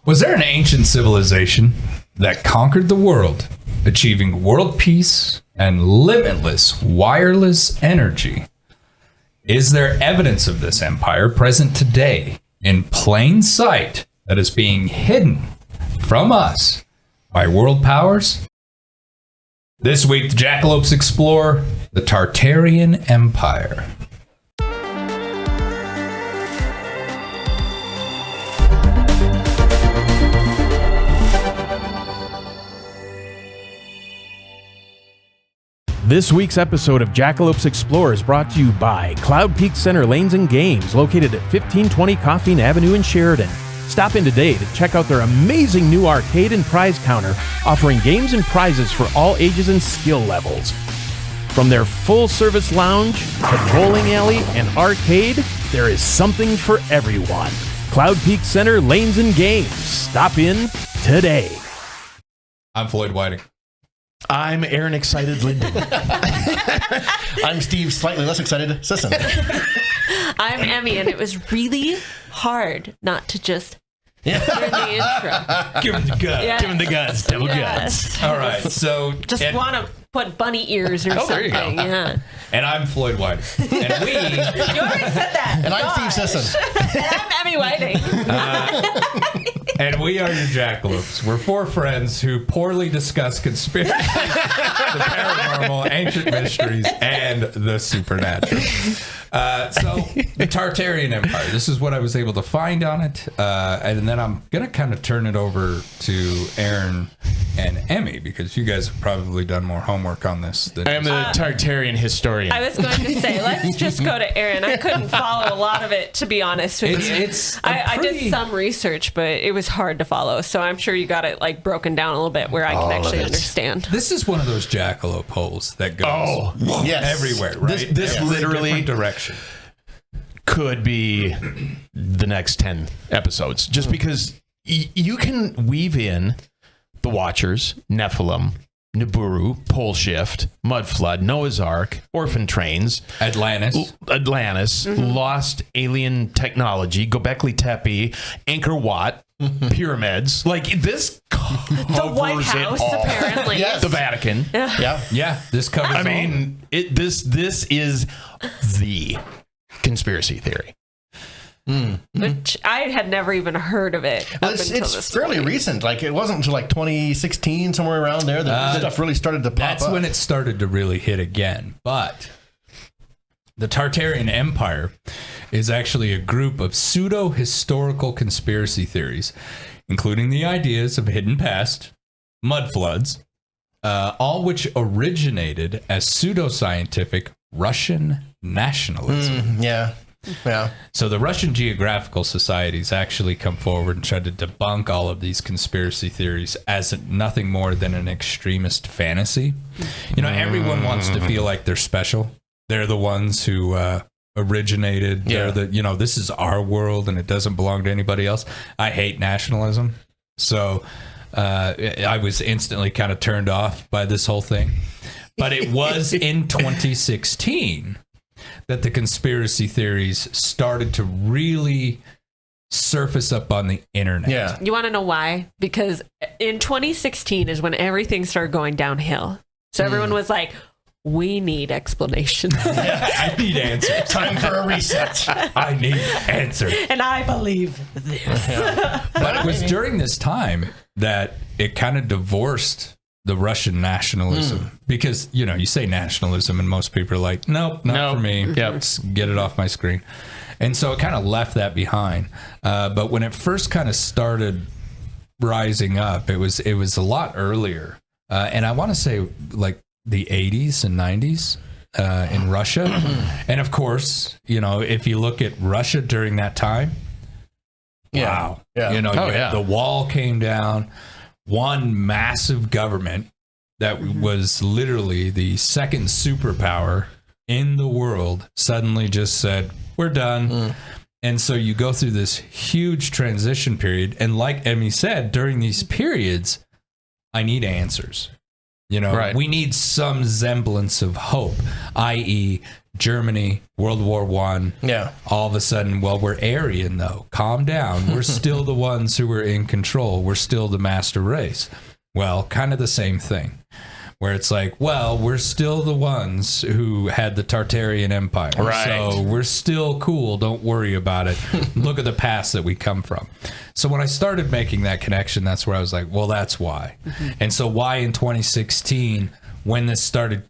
Was there an ancient civilization that conquered the world, achieving world peace and limitless wireless energy? Is there evidence of this empire present today in plain sight that is being hidden from us by world powers? This week, the Jackalopes Explore the Tartarian Empire. This week's episode of Jackalopes Explore is brought to you by Cloud Peak Center Lanes and Games, located at 1520 Coffeen Avenue in Sheridan. Stop in today to check out their amazing new arcade and prize counter, offering games and prizes for all ages and skill levels. From their full-service lounge to bowling alley and arcade, there is something for everyone. Cloud Peak Center Lanes and Games. Stop in today. I'm Floyd Whiting. I'm Aaron Excited Linden. I'm Steve Slightly Less Excited Sisson. I'm Emmy, and it was really hard not to just hear the intro. Give him the guns. Yes. Give him the guns. Double guns. All right, so... Just want to put bunny ears or something. There you go. Yeah. And I'm Floyd Whiting. And we... You already said that. And I'm Steve Sisson. And I'm Emmy Whiting. And we are your Jackalopes. We're four friends who poorly discuss conspiracy, the paranormal, ancient mysteries, and the supernatural. So, the Tartarian Empire. This is what I was able to find on it. And then I'm going to kind of turn it over to Aaron and Emmy, because you guys have probably done more homework on this than I am the Tartarian historian. I was going to say, let's just go to Aaron. I couldn't follow a lot of it, to be honest with you. I did some research, but it was hard to follow. So I'm sure you got it like broken down a little bit where I can actually understand. This is one of those jackalope holes that goes everywhere, right? This Every literally different direction. Could be the next 10 episodes, just because you can weave in the Watchers, Nephilim, Nibiru, Pole Shift, Mud Flood, Noah's Ark, Orphan Trains, Atlantis, Lost Alien Technology, Göbekli Tepe, Angkor Wat, pyramids. Like this covers The White House, it all. apparently. Yes. The Vatican. Yeah, this covers. I mean, this is the conspiracy theory. Which I had never even heard of it. Well, up until it's this fairly point. recent. Like, it wasn't until like 2016, somewhere around there, that stuff really started to pop That's up. when it started to really hit again. But the Tartarian Empire is actually a group of pseudo-historical conspiracy theories, including the ideas of hidden past, mud floods, all which originated as pseudoscientific Russian nationalism. Yeah. So the Russian Geographical Societies actually come forward and try to debunk all of these conspiracy theories as nothing more than an extremist fantasy. You know, everyone wants to feel like they're special. They're the ones who originated. They're the, you know, this is our world and it doesn't belong to anybody else. I hate nationalism. So I was instantly kind of turned off by this whole thing. But it was in 2016 that the conspiracy theories started to really surface up on the internet. Yeah. You want to know why? Because in 2016 is when everything started going downhill. So everyone was like, we need explanations. I need answers. Time for a reset. I need answers. And I believe this. But it was during this time that it kind of divorced the Russian nationalism, because, you know, you say nationalism and most people are like, nope, not for me. Just get it off my screen. And so it kind of left that behind. But when it first kind of started rising up, it was a lot earlier. And I want to say like the 80s and 90s in Russia. And of course, you know, if you look at Russia during that time, wow. Yeah. You know, the wall came down. One massive government that was literally the second superpower in the world suddenly just said, we're done. And so you go through this huge transition period. And like Emmy said, during these periods, I need answers. We need some semblance of hope, i.e., Germany, World War I. Yeah. All of a sudden, well, we're Aryan, though. Calm down. We're still the ones who are in control. We're still the master race. Well, kind of the same thing. Where it's like, well, we're still the ones who had the Tartarian Empire. Right. So we're still cool. Don't worry about it. Look at the past that we come from. So when I started making that connection, that's where I was like, well, that's why. Mm-hmm. And so why in 2016, when this started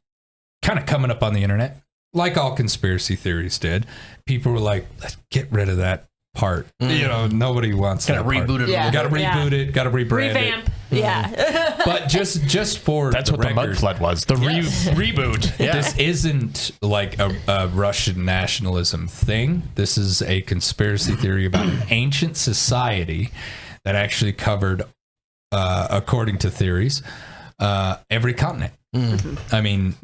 kind of coming up on the internet, like all conspiracy theories did, people were like, let's get rid of that part. Nobody wants that part. Reboot it. Got to reboot it. Got to rebrand Revamp. it. Yeah. But just for that's what the mud flood was. The reboot. Yeah. This isn't like a Russian nationalism thing. This is a conspiracy theory about an ancient society that actually covered, according to theories, every continent. Mm-hmm. I mean,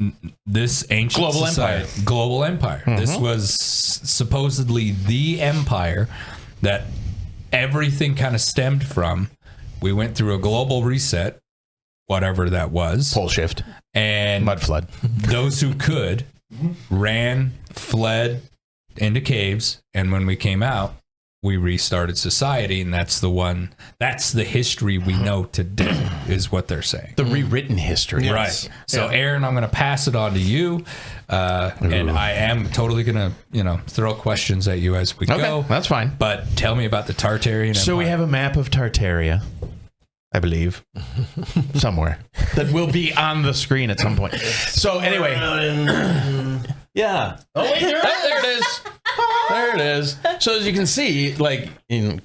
this ancient global empire. Mm-hmm. This was supposedly the empire that everything kind of stemmed from. We went through a global reset, whatever that was. Pole shift. And mud flood. Those who could ran, fled into caves. And when we came out, we restarted society. And that's the history we know today is what they're saying. The rewritten history. Right. Yes. So Aaron, I'm going to pass it on to you. And I am totally going to, throw questions at you as we go. That's fine. But tell me about the Tartarian Empire. So we have a map of Tartaria, I believe, somewhere that will be on the screen at some point. So anyway, yeah. Oh, wait, there it is. There it is. So as you can see,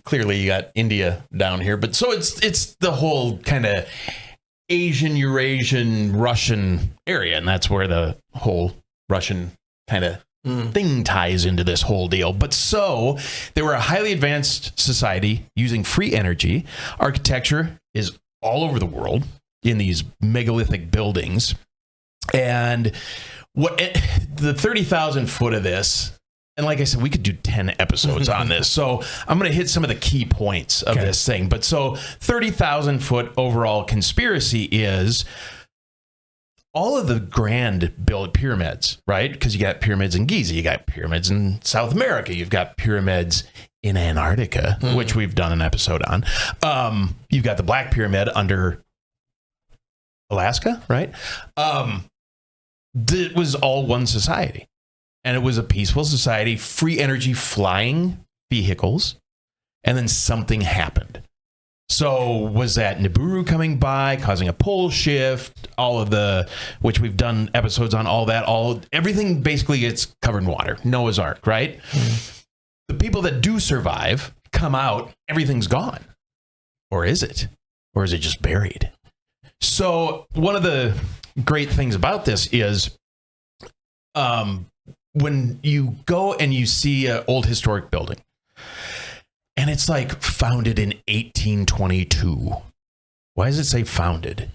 clearly you got India down here, but so it's the whole kind of Asian, Eurasian, Russian area, and that's where the whole Russian kind of thing ties into this whole deal. But so they were a highly advanced society using free energy. Architecture is all over the world in these megalithic buildings. And the 30,000 foot of this, and like I said, we could do 10 episodes on this. So I'm going to hit some of the key points of this thing. But so 30,000 foot overall conspiracy is all of the grand built pyramids, right? Because you got pyramids in Giza, you got pyramids in South America, you've got pyramids in Antarctica, which we've done an episode on. You've got the Black Pyramid under Alaska, right? It was all one society. And it was a peaceful society, free energy, flying vehicles. And then something happened. So was that Nibiru coming by, causing a pole shift, all of which we've done episodes on, all that, everything basically gets covered in water. Noah's Ark, right? The people that do survive come out, everything's gone. Or is it? Or is it just buried? So one of the great things about this is when you go and you see an old historic building, and it's like founded in 1822. Why does it say founded?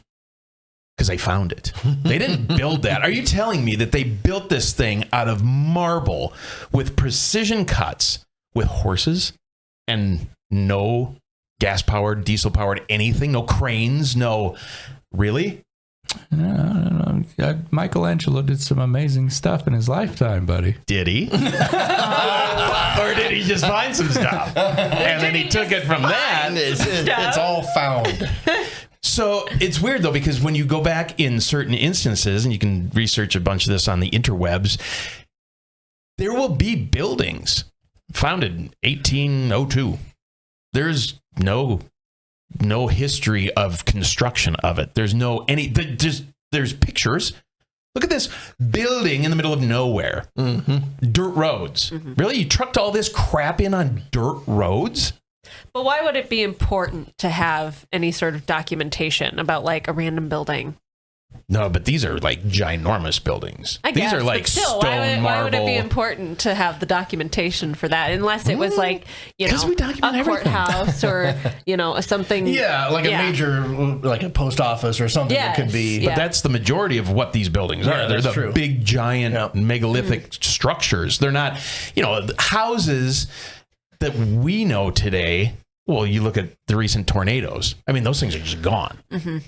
Because they found it. They didn't build that. Are you telling me that they built this thing out of marble with precision cuts with horses and no gas-powered, diesel-powered anything? No cranes? No... Really? No. Michelangelo did some amazing stuff in his lifetime, buddy. Did he? Or did he just find some stuff? And then he took it from that. It's all found. So it's weird, though, because when you go back in certain instances, and you can research a bunch of this on the interwebs, there will be buildings founded in 1802. There's no history of construction of it. There's there's pictures. Look at this building in the middle of nowhere. Mm-hmm. Dirt roads. Mm-hmm. Really? You trucked all this crap in on dirt roads? But why would it be important to have any sort of documentation about like a random building? No, but these are like ginormous buildings. I guess, these are like still, stone, marble. Why would it be important to have the documentation for that? Unless it was like, a courthouse or, something. Yeah, like a major, like a post office or something that could be. But that's the majority of what these buildings are. They're the big, giant, megalithic structures. They're not, houses that we know today. Well, you look at the recent tornadoes. I mean, those things are just gone. Mm-hmm.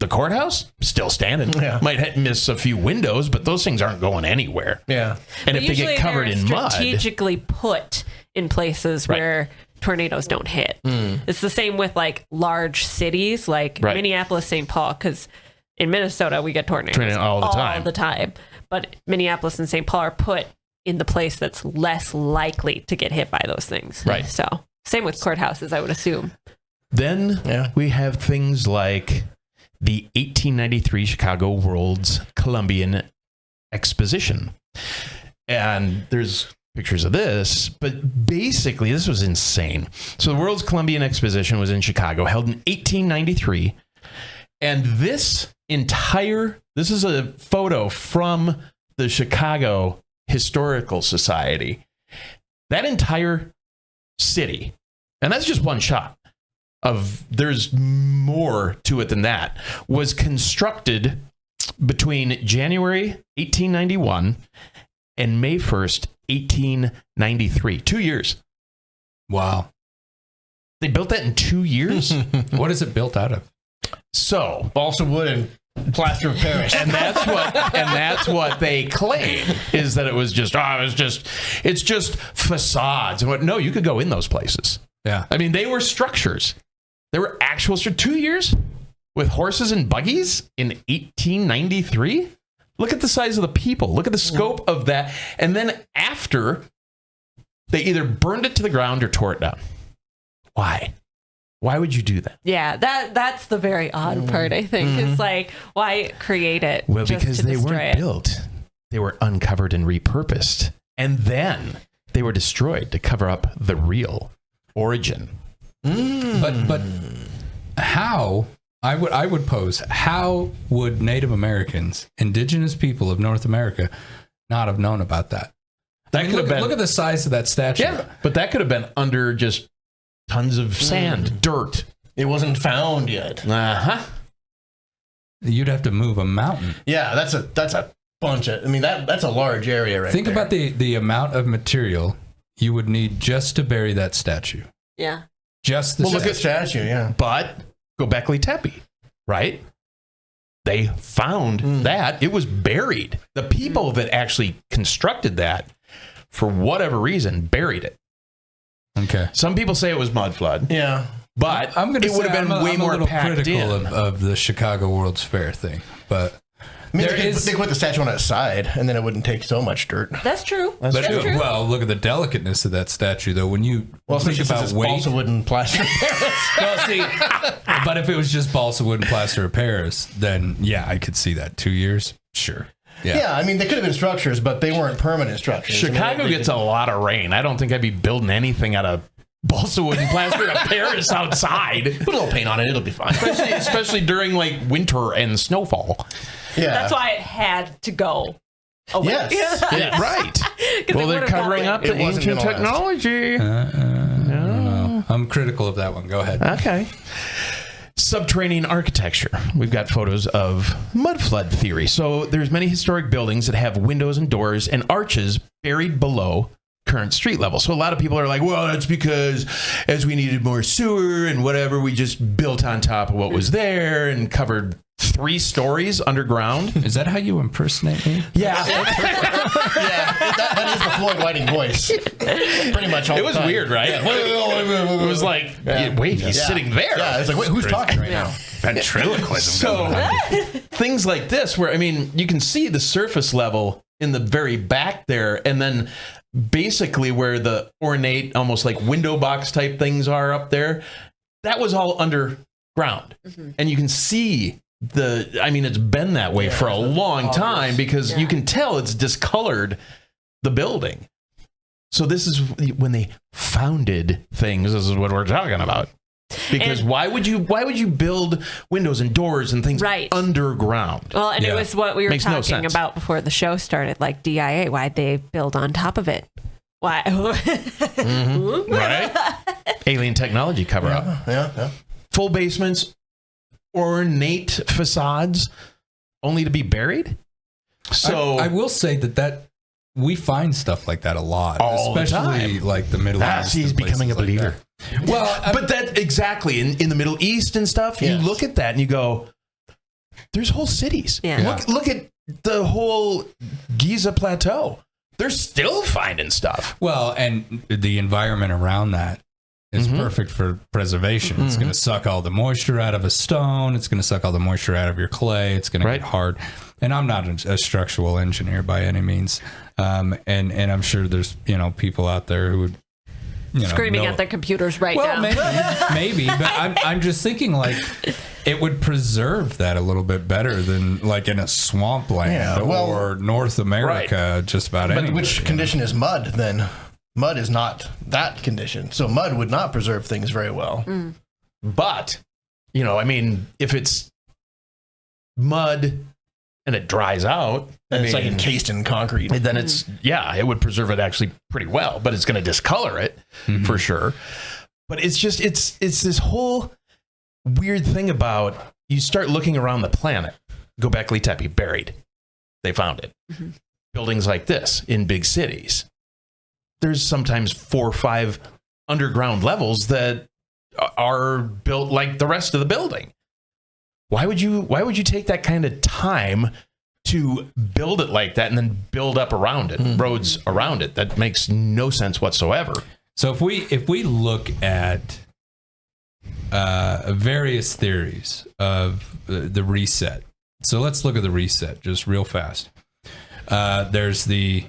The courthouse still standing. Yeah. Might miss a few windows, but those things aren't going anywhere. Yeah. And But if they get covered in mud, strategically put in places where tornadoes don't hit. It's the same with like large cities like Minneapolis, St. Paul, because in Minnesota we get tornadoes all the time. But Minneapolis and St. Paul are put in the place that's less likely to get hit by those things. Right. So same with courthouses, I would assume. Then we have things like the 1893 Chicago World's Columbian Exposition. And there's pictures of this, but basically this was insane. So the World's Columbian Exposition was in Chicago, held in 1893. And this is a photo from the Chicago Historical Society. That entire city, and that's just one shot. There's more to it than that, was constructed between January 1891 and May 1st, 1893. 2 years. Wow. They built that in 2 years? What is it built out of? So, balsa wood and plaster of Paris. and that's what they claim, is that it was just it's just facades and what. No, you could go in those places. Yeah. I mean, they were structures. They were actual 2 years with horses and buggies in 1893. Look at the size of the people. Look at the scope of that. And then after, they either burned it to the ground or tore it down. Why? Why would you do that? Yeah, that's the very odd part, I think. It's like, why create it? Well, just because to they destroy weren't it? built. They were uncovered and repurposed. And then they were destroyed to cover up the real origin. But how, I would pose, how would Native Americans, indigenous people of North America, not have known about that? Look at the size of that statue. Yeah, but that could have been under just tons of sand, dirt. It wasn't found yet. Uh-huh. You'd have to move a mountain. Yeah, that's a bunch of. I mean, that's a large area right Think there. about the amount of material you would need just to bury that statue. Yeah. Just the Look at statue, yeah. But Göbekli Tepe, right? They found that. It was buried. The people that actually constructed that, for whatever reason, buried it. Okay. Some people say it was mud flood. Yeah. But I'm going to it would have been way I'm more a little packed critical in. of the Chicago World's Fair thing, but I mean, they could put the statue on its side, and then it wouldn't take so much dirt. That's true. but well, look at the delicateness of that statue, though. When you think about weight, balsa wood and plaster of Paris. well, see, but if it was just balsa wood and plaster of Paris, then yeah, I could see that. 2 years, sure. Yeah, I mean, they could have been structures, but they weren't permanent structures. Chicago gets a lot of rain. I don't think I'd be building anything out of balsa wood and plaster of Paris outside. Put a little paint on it, it'll be fine. Especially during like winter and snowfall. Yeah. That's why it had to go away. Yes. Yeah, right. 'Cause Well, it they're would've covering got up the It wasn't ancient gonna last. technology. No. I'm critical of that one. Go ahead. Okay. Subterranean architecture. We've got photos of mud flood theory. So there's many historic buildings that have windows and doors and arches buried below current street level. So a lot of people are like, well, that's because as we needed more sewer and whatever, we just built on top of what was there and covered 3 stories underground. Is that how you impersonate me? Yeah. that is the Floyd Whiting voice. Pretty much all It the was time. weird, right? It was like, wait, he's sitting there. Yeah, it's like, wait, who's talking right now? Ventriloquism. So things like this, where I mean, you can see the surface level in the very back there, and then basically where the ornate, almost like window box type things are up there, that was all underground, and you can see it's been that way for a long time because you can tell it's discolored the building. So this is when they founded things. This is what we're talking about. Because why would you build windows and doors and things underground? Well, and it was what we were Makes no talking sense. about before the show started, like DIA. Why'd they build on top of it? Why? Right? Alien technology cover up. Yeah. Full basements, ornate facades, only to be buried. So I will say that we find stuff like that a lot, all the especially time. like the Middle East. He's and places becoming a like believer. that. Well, But that exactly in the Middle East and stuff, you Yes. look at that and you go, there's whole cities. Yeah. Look at the whole Giza Plateau. They're still finding stuff. Well, and the environment around that is perfect for preservation. It's going to suck all the moisture out of a stone. It's going to suck all the moisture out of your clay. It's going to get hard. And I'm not a structural engineer by any means. And I'm sure there's, people out there who would, screaming at their computers now. Maybe, but I'm just thinking like it would preserve that a little bit better than like in a swampland or North America, just about anywhere. But which condition is mud then? Mud is not that condition. So mud would not preserve things very well. But, if it's mud and it dries out, it's like encased in concrete. Then it would preserve it actually pretty well, but it's going to discolor it for sure. But it's just, it's this whole weird thing about you start looking around the planet. Göbekli Tepe, buried. They found it. Buildings like this in big cities. There's sometimes 4 or 5 underground levels that are built like the rest of the building. Why would you take that kind of time to build it like that and then build up around it, roads around it? That makes no sense whatsoever. So if we look at various theories of the reset. So let's look at the reset just real fast. There's the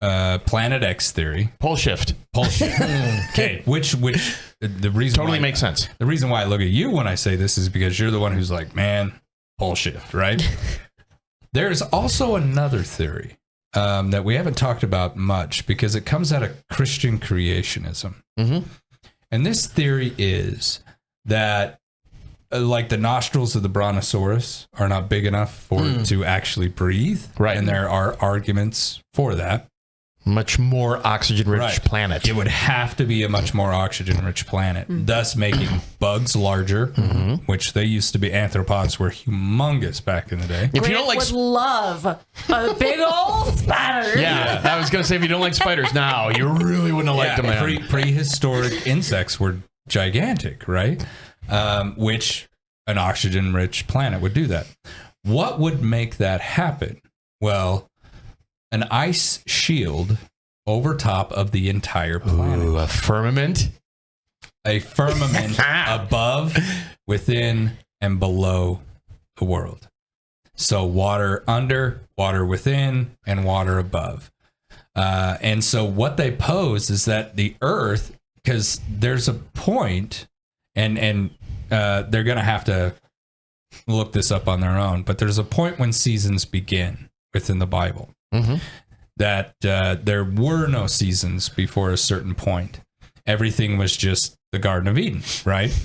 Planet X theory. Pole shift. Okay, which the reason totally makes sense. The reason why I look at you when I say this is because you're the one who's like, man, pole shift, right? There's also another theory that we haven't talked about much because it comes out of Christian creationism. And this theory is that like the nostrils of the brontosaurus are not big enough for it to actually breathe. Right. And there are arguments for that. Much more oxygen-rich planet. It would have to be a much more oxygen-rich planet, thus making bugs larger, which they used to be. Arthropods were humongous back in the day. If you don't like, would love a big old spider. Yeah, I was going to say, if you don't like spiders now, you really wouldn't have liked them then. Prehistoric insects were gigantic, right? Which an oxygen-rich planet would do that. What would make that happen? Well, an ice shield over top of the entire planet. Ooh, a firmament? A firmament above, within, and below the world. So water under, water within, and water above. And so what they pose is that the Earth, because there's a point, and they're going to have to look this up on their own, but there's a point when seasons begin within the Bible. That there were no seasons before a certain point. Everything was just the Garden of Eden, right?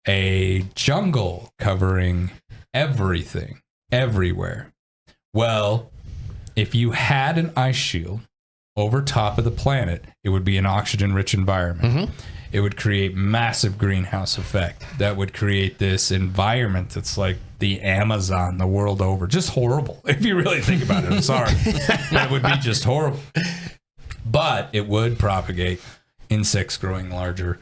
A jungle covering everything, everywhere. Well, if you had an ice shield over top of the planet, it would be an oxygen-rich environment. It would create massive greenhouse effect that would create this environment that's like the Amazon the world over. Just horrible. If you really think about it, I'm sorry. That would be just horrible. But it would propagate insects growing larger,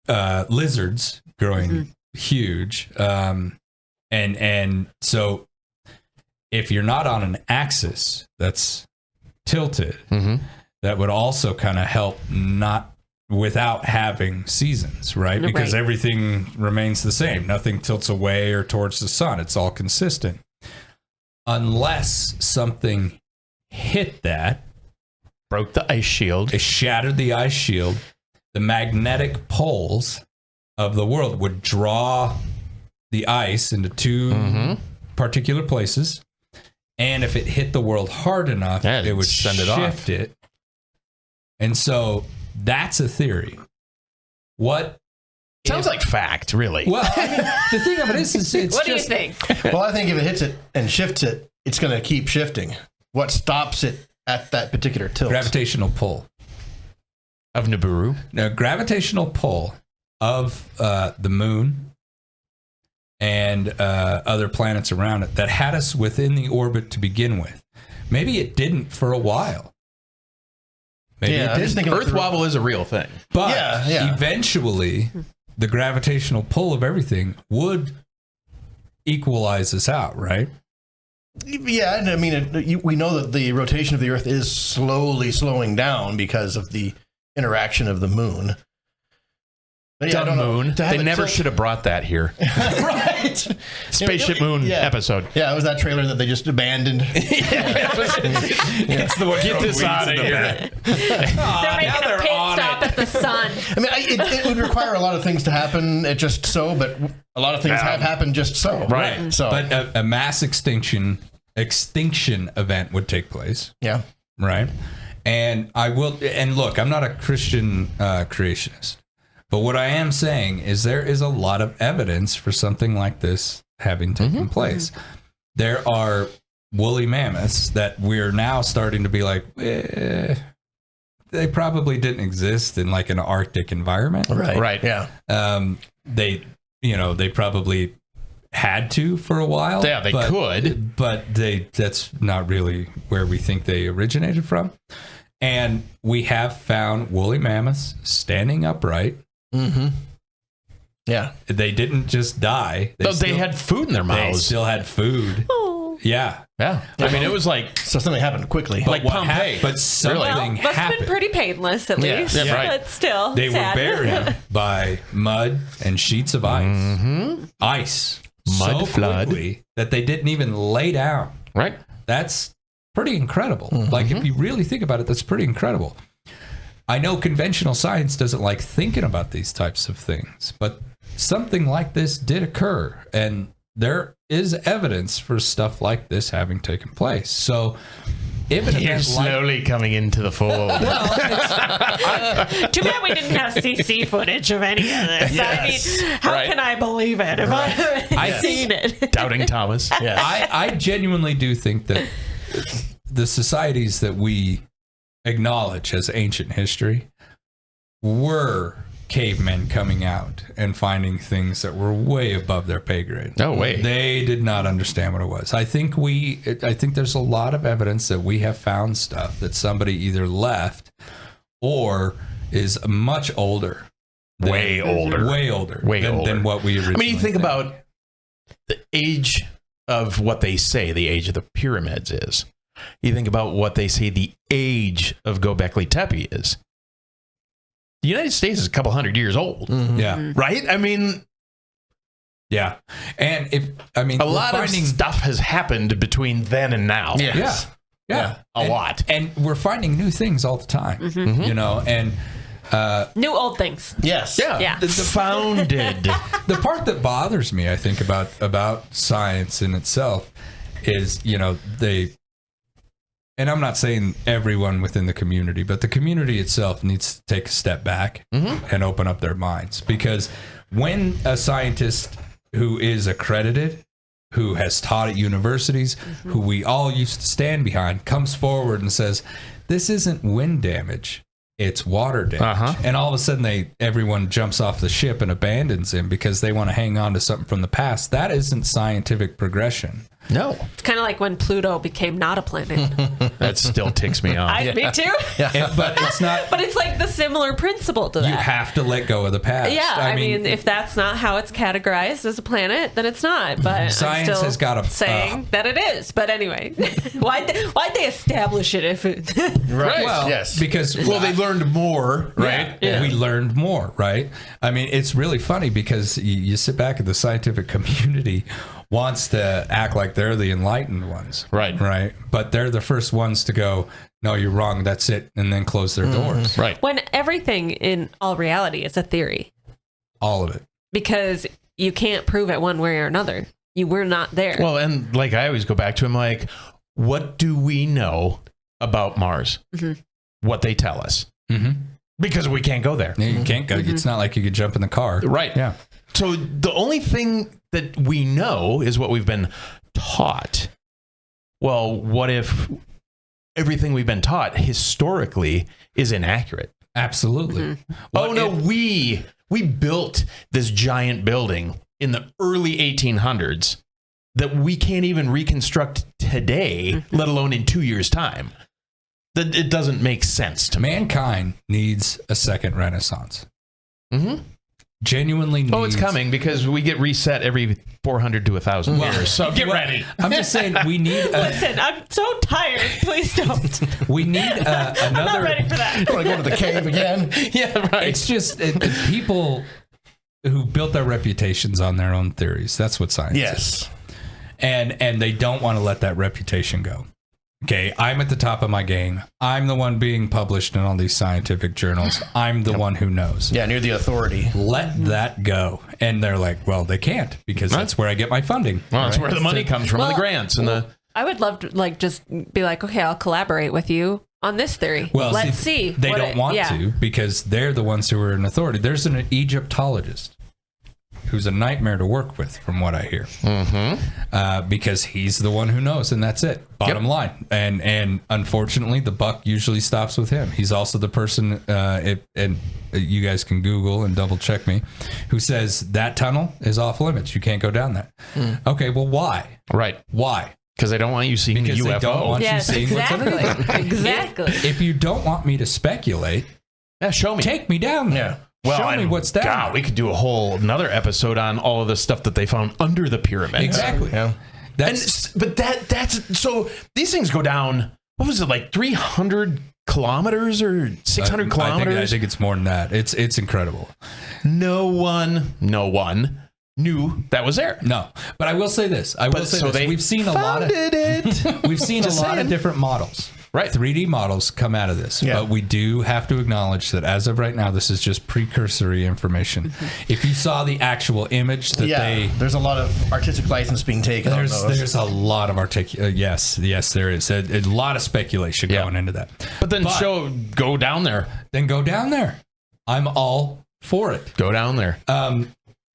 lizards growing huge. And so if you're not on an axis that's tilted, that would also kind of help not without having seasons, right? Because everything remains the same. Nothing tilts away or towards the sun. It's all consistent. Unless something hit that. Broke the ice shield. It shattered the ice shield. The magnetic poles of the world would draw the ice into two particular places. And if it hit the world hard enough, it would send shift it off. it. And so that's a theory. What sounds like fact, really? Well, I mean, the thing of it is it's what just, do you think? Well, I think if it hits it and shifts it, it's going to keep shifting. What stops it at that particular tilt? Gravitational pull of Nibiru. Now, gravitational pull of the moon and other planets around it that had us within the orbit to begin with. Maybe it didn't for a while. Maybe it didn't. Earth wobble is a real thing. But eventually, the gravitational pull of everything would equalizes out, right? Yeah, and I mean, we know that the rotation of the Earth is slowly slowing down because of the interaction of the moon. But yeah, I don't know. Moon. They never should have brought that here. Right. Spaceship Moon episode. Yeah, it was that trailer that they just abandoned. It's the one. Get this out of here. They're making a pit stop at the sun. I mean, it would require a lot of things to happen just so, but a lot of things have happened just so. Right. So, But a mass extinction event would take place. yeah. Right. And look, I'm not a Christian creationist, but what I am saying is there is a lot of evidence for something like this having taken place. There are woolly mammoths that we're now starting to be like, they probably didn't exist in like an Arctic environment. Right. Yeah. They probably had to for a while. Yeah, they could. But that's not really where we think they originated from. And we have found woolly mammoths standing upright. Mm-hmm. Yeah. They didn't just die. They had food in their They mouths. still had food. Oh. Yeah. Yeah. I mean, it was like So something happened quickly. Like Pompeii. But something Well, must have happened. been pretty painless at least. Yeah, right. But still, They sad. were buried by mud and sheets of ice. Ice. Mud so flood. quickly that they didn't even lay down. right. That's pretty incredible. Like, if you really think about it, that's pretty incredible. I know conventional science doesn't like thinking about these types of things, but something like this did occur, and there is evidence for stuff like this having taken place. So, if an You're event slowly coming into the fold. Too bad we didn't have CC footage of any of this. Yes. I mean, how Right. can I believe it if I haven't seen it? Doubting Thomas. Yeah. I genuinely do think that the societies that we acknowledge as ancient history were cavemen coming out and finding things that were way above their pay grade. No way. They did not understand what it was. I think there's a lot of evidence that we have found stuff that somebody either left or is much older. Way older. than what we originally I mean, you think about the age of what they say the age of the pyramids is. You think about what they say the age of Göbekli Tepe is. The United States is a couple hundred years old, Yeah. right? I mean, Yeah. And a lot of stuff has happened between then and now. Yes. Yeah. A lot. And we're finding new things all the time, you know, and New old things. Yes. Yeah. Founded. the part that bothers me, I think, about science in itself is, you know, and I'm not saying everyone within the community, but the community itself needs to take a step back and open up their minds. Because when a scientist who is accredited, who has taught at universities, who we all used to stand behind, comes forward and says, this isn't wind damage, it's water damage. And all of a sudden everyone jumps off the ship and abandons him because they want to hang on to something from the past. That isn't scientific progression. No. It's kind of like when Pluto became not a planet. That still ticks me off. Me too. But it's not. But it's like the similar principle to that. You have to let go of the past. Yeah, I mean, if that's not how it's categorized as a planet, then it's not. But Science I'm still has got a saying that it is. But anyway, why'd they establish it if it? Right. Well, yes. because They learned more, right? We learned more, right? I mean, it's really funny because you sit back and the scientific community wants to act like they're the enlightened ones. Right. But they're the first ones to go, no, you're wrong, that's it, and then close their doors. Right. When everything in all reality is a theory. All of it. Because you can't prove it one way or another. You were not there. Well, and like I always go back to him, like, what do we know about Mars? What they tell us. Because we can't go there. Yeah, you can't go. It's not like you could jump in the car. Right. Yeah. So the only thing that we know is what we've been taught. Well, what if everything we've been taught historically is inaccurate? Absolutely. We built this giant building in the early 1800s that we can't even reconstruct today, let alone in 2 years' time. That it doesn't make sense to me. Mankind needs a second renaissance. genuinely needs... Oh, it's coming because we get reset every 400 to 1,000 years. So get ready. I'm just saying we need... Listen, I'm so tired. Please don't. We need another... I'm not ready for that. I want to go to the cave again. Yeah, right. It's just people who built their reputations on their own theories. That's what science is. And they don't want to let that reputation go. Okay, I'm at the top of my game. I'm the one being published in all these scientific journals. I'm the one who knows. Yeah, near the authority. Let that go. And they're like, well, they can't because that's where I get my funding. Well, that's where the money comes from, the grants and the... I would love to just be like, okay, I'll collaborate with you on this theory. Well, let's see. They don't want to because they're the ones who are in authority. There's an Egyptologist who's a nightmare to work with, from what I hear, because he's the one who knows, and that's it. Bottom line. And unfortunately, the buck usually stops with him. He's also the person, and you guys can Google and double check me, who says that tunnel is off limits. You can't go down that. Okay, well, why? Right. Why? Because they don't want you seeing because the UFO. They don't want you seeing what's underneath. Exactly. If you don't want me to speculate, show me. Take me down there. Yeah. Well, show me what's down. God, we could do a whole another episode on all of the stuff that they found under the pyramid. Exactly. Yeah. But that's so these things go down. What was it, like 300 kilometers or 600 kilometers? I think it's more than that. It's incredible. No one knew that was there. No, but I will say this. We've seen a lot of we've seen a lot of different models. Right. 3D models come out of this. Yeah. But we do have to acknowledge that as of right now, this is just precursory information. If you saw the actual image that there's a lot of artistic license being taken. There's a lot of yes, there is a lot of speculation going into that. But then go down there. Then go down there. I'm all for it. Go down there.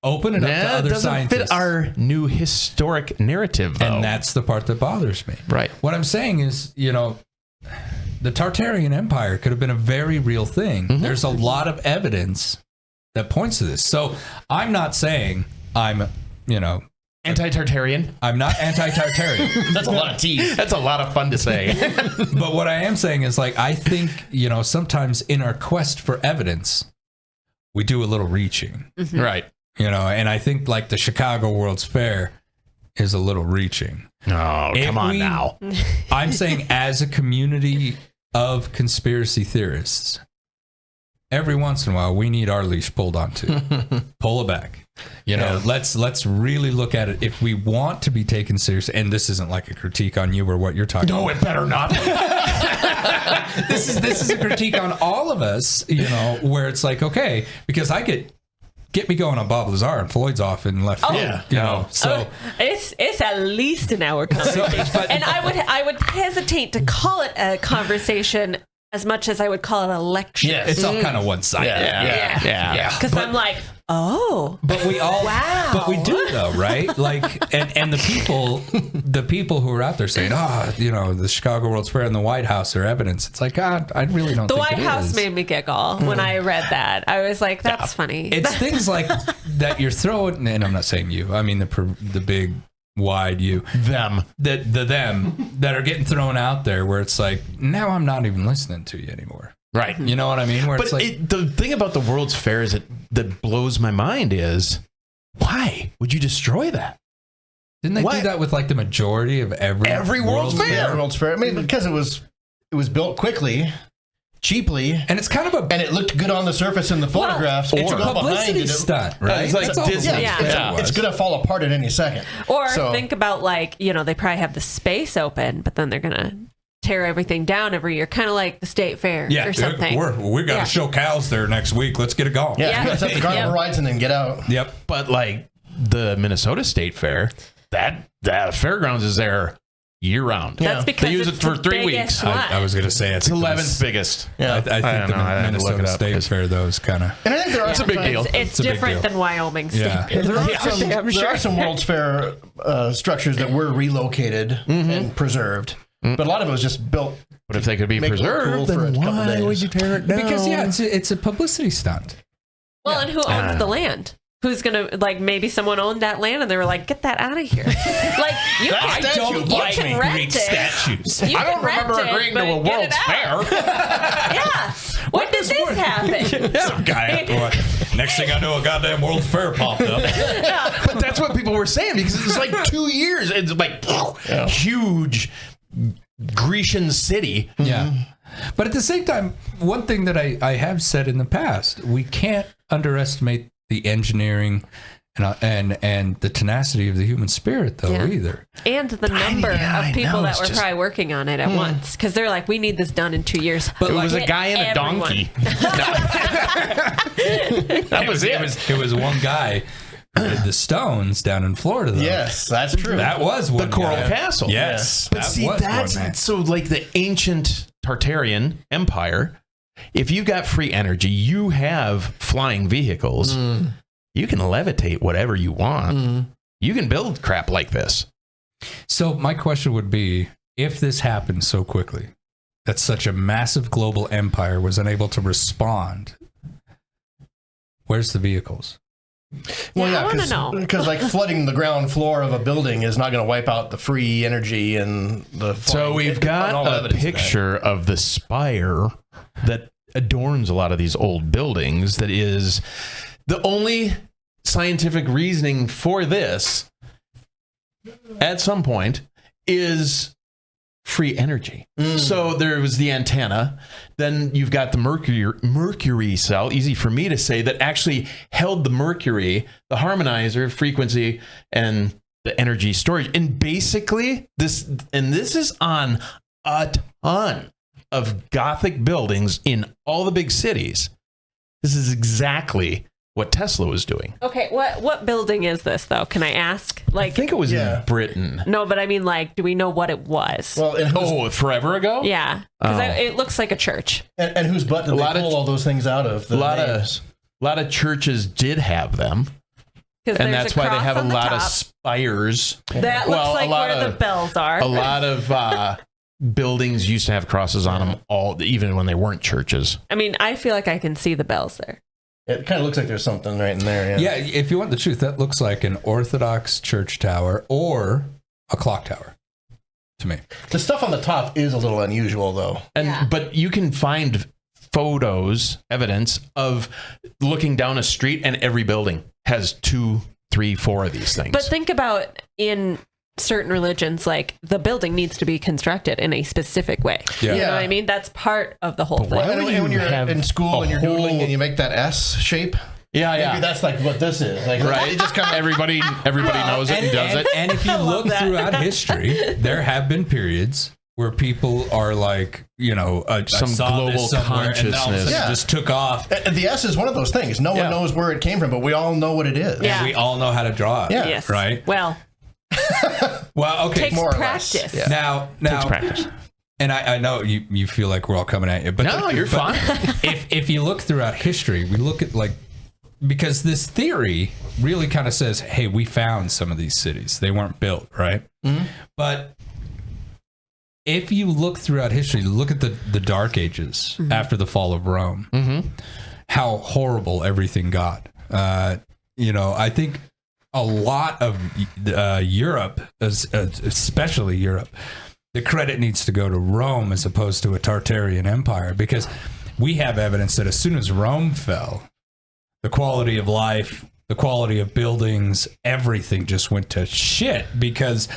Open it up to other scientists. It doesn't fit our new historic narrative, though. And that's the part that bothers me. Right. What I'm saying is, the Tartarian Empire could have been a very real thing. There's a lot of evidence that points to this. So I'm not saying I'm, anti-Tartarian. I'm not anti-Tartarian. That's a lot of tea. That's a lot of fun to say. But what I am saying is, I think, sometimes in our quest for evidence, we do a little reaching. Right. And I think the Chicago World's Fair is a little reaching. Oh, come on now. I'm saying as a community of conspiracy theorists, every once in a while, we need our leash pulled onto. Pull it back. Let's really look at it. If we want to be taken seriously, and this isn't like a critique on you or what you're talking about. No, it better not. This is a critique on all of us, where it's okay, because I get me going on Bob Lazar and Floyd's off in left field. So it's at least an hour conversation, and I would hesitate to call it a conversation as much as I would call it a lecture. Yeah, it's all kind of one-sided. Yeah. Because I'm like, but we all, but we do though, right? And the people who are out there saying, the Chicago World's Fair and the White House are evidence. It's God, I really don't. The think White House made me giggle when I read that. I was like, that's funny. It's things like that you're throwing, and I'm not saying you. I mean the big wide you, them that are getting thrown out there, where it's now I'm not even listening to you anymore. Right. You know what I mean? Where but the thing about the World's Fair is that blows my mind is, why would you destroy that? Didn't they do that with the majority of every World's Fair? World's Fair. I mean, because it was built quickly, cheaply, and it's and it looked good on the surface in the photographs. It's a publicity stunt, right? It's like Disney. It's going to fall apart at any second. Or think about they probably have the space open, but then they're going to tear everything down every year, kind of like the state fair or something. We got to show cows there next week. Let's get it going. Yeah, you got to set the carnival rides and then get out. Yep. But the Minnesota State Fair, that fairgrounds is there year round. That's because they use it for 3 weeks. I was going to say it's 11th biggest. Yeah, I think the Minnesota State Fair though is kind of. And I think it's a big deal. It's different than Wyoming State Fair. There are some World's Fair structures that were relocated and preserved. But a lot of it was just built. But if they could be preserved, then why would you tear it down? Because it's a publicity stunt. Well, and who owns the land? Who's gonna maybe someone owned that land and they were like, get that out of here. You can rent statues. I don't remember agreeing to a World's Fair. Yeah. When did this happen? Some guy Next thing I know, a goddamn World Fair popped up. But that's what people were saying because it's like 2 years. It's like huge Grecian city. Yeah. But at the same time, one thing that I have said in the past, we can't underestimate the engineering and the tenacity of the human spirit, though, either. And the number of people that were probably working on it at once. Because they're like, we need this done in 2 years. But it was a guy and a donkey. That was it. It was one guy who did the stones down in Florida, though. Yes, that's true. That was one The Coral guy. Castle. Yes. But see, that's so like the ancient Tartarian Empire. If you got free energy, you have flying vehicles. You can levitate whatever you want. You can build crap like this. So my question would be, if this happened so quickly, that such a massive global empire was unable to respond, where's the vehicles? Well, I want to know. Because like flooding the ground floor of a building is not going to wipe out the free energy and the. So we've got a picture of the spire that adorns a lot of these old buildings. That is the only scientific reasoning for this at some point is free energy. So there was the antenna. Then you've got the mercury cell, easy for me to say, that actually held the mercury, the harmonizer, frequency, and the energy storage. And basically, this is on a ton of Gothic buildings in all the big cities. This is exactly what Tesla was doing. Okay, what building is this, though? Can I ask? I think it was in Britain. No, but I mean, like, do we know what it was? Well, forever ago? Yeah, because it looks like a church. And whose butt did they pull all those things out of? A lot of churches did have them. And that's why they have a lot of spires. That looks like where the bells are. A lot of buildings used to have crosses on them, even when they weren't churches. I mean, I feel like I can see the bells there. It kind of looks like there's something right in there. Yeah, if you want the truth, that looks like an Orthodox church tower or a clock tower to me. The stuff on the top is a little unusual, though. But you can find photos, evidence of looking down a street, and every building has 2, 3, 4 of these things. But think about in certain religions, like the building needs to be constructed in a specific way. Yeah. You know what I mean? That's part of the whole thing. And when you're in school and you're doodling and you make that S shape, maybe that's like what this is. Like, right? It just kind of everybody knows it and does it. And if you look throughout history, there have been periods where people are like, some global consciousness just took off. And the S is one of those things. No one knows where it came from, but we all know what it is. Yeah. We all know how to draw it. Yeah. Yes. Right? Well, okay. Takes more or practice. less. Now, Takes practice. And I know you feel like we're all coming at you, but no, you're fine. If you look throughout history, we look at because this theory really kind of says, hey, we found some of these cities. They weren't built, right? Mm-hmm. But if you look throughout history, look at the Dark Ages after the fall of Rome, how horrible everything got. I think a lot of Europe, especially Europe, the credit needs to go to Rome as opposed to a Tartarian Empire, because we have evidence that as soon as Rome fell, the quality of life, the quality of buildings, everything just went to shit, because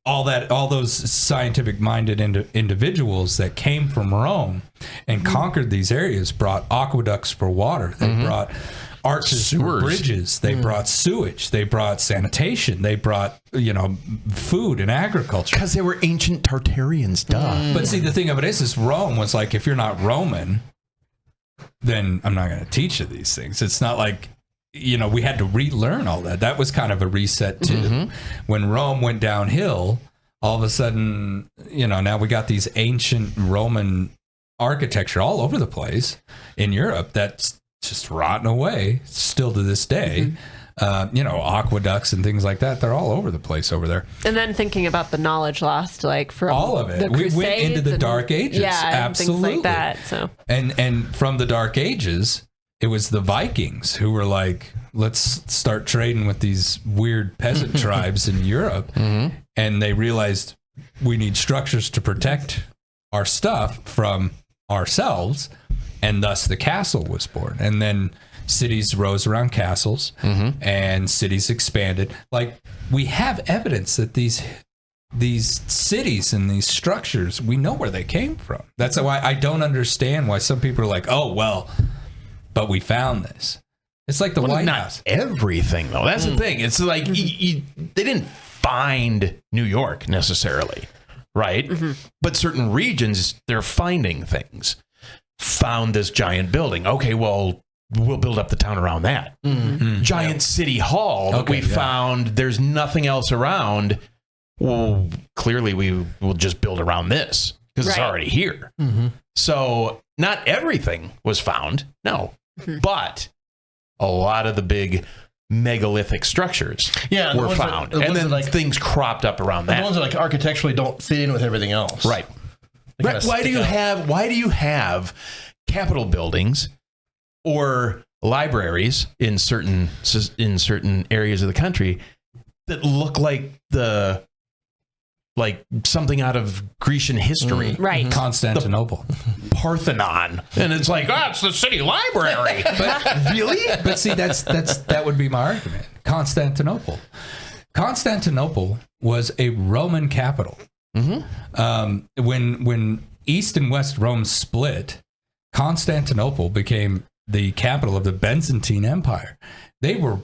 all those scientific minded individuals that came from Rome and conquered these areas brought aqueducts for water. They brought arches for bridges. They brought sewage. They brought sanitation. They brought, food and agriculture. Because they were ancient Tartarians, duh. But see, the thing of it is Rome was like, if you're not Roman, then I'm not going to teach you these things. It's not like, we had to relearn all that. That was kind of a reset too. When Rome went downhill, all of a sudden, now we got these ancient Roman architecture all over the place in Europe that's just rotting away still to this day. Aqueducts and things like that, they're all over the place over there. And then thinking about the knowledge lost, like from all of it. We went into the Dark Ages. Absolutely. And things like that. So and from the Dark Ages, it was the Vikings who were like, let's start trading with these weird peasant tribes in Europe. And they realized we need structures to protect our stuff from ourselves. and thus the castle was born. And then cities rose around castles, and cities expanded. Like, we have evidence that these cities and these structures, we know where they came from. That's why I don't understand why some people are like, oh, well, but we found this. It's like the White House. Everything, though. That's the thing. It's like they didn't find New York necessarily, right? But certain regions, they're finding things. Found this giant building. Okay, well, we'll build up the town around that. Giant city hall that we found. There's nothing else around. Well, clearly we will just build around this because it's already here. So not everything was found. No, but a lot of the big megalithic structures were found. And then things cropped up around that. The ones that like architecturally don't fit in with everything else. Right. Why do you have Capitol buildings or libraries in certain areas of the country that look like something out of Grecian history? Right. Constantinople. Parthenon. And it's like, it's the city library. But really? But see, that would be my argument. Constantinople was a Roman capital. When East and West Rome split, Constantinople became the capital of the Byzantine Empire. They were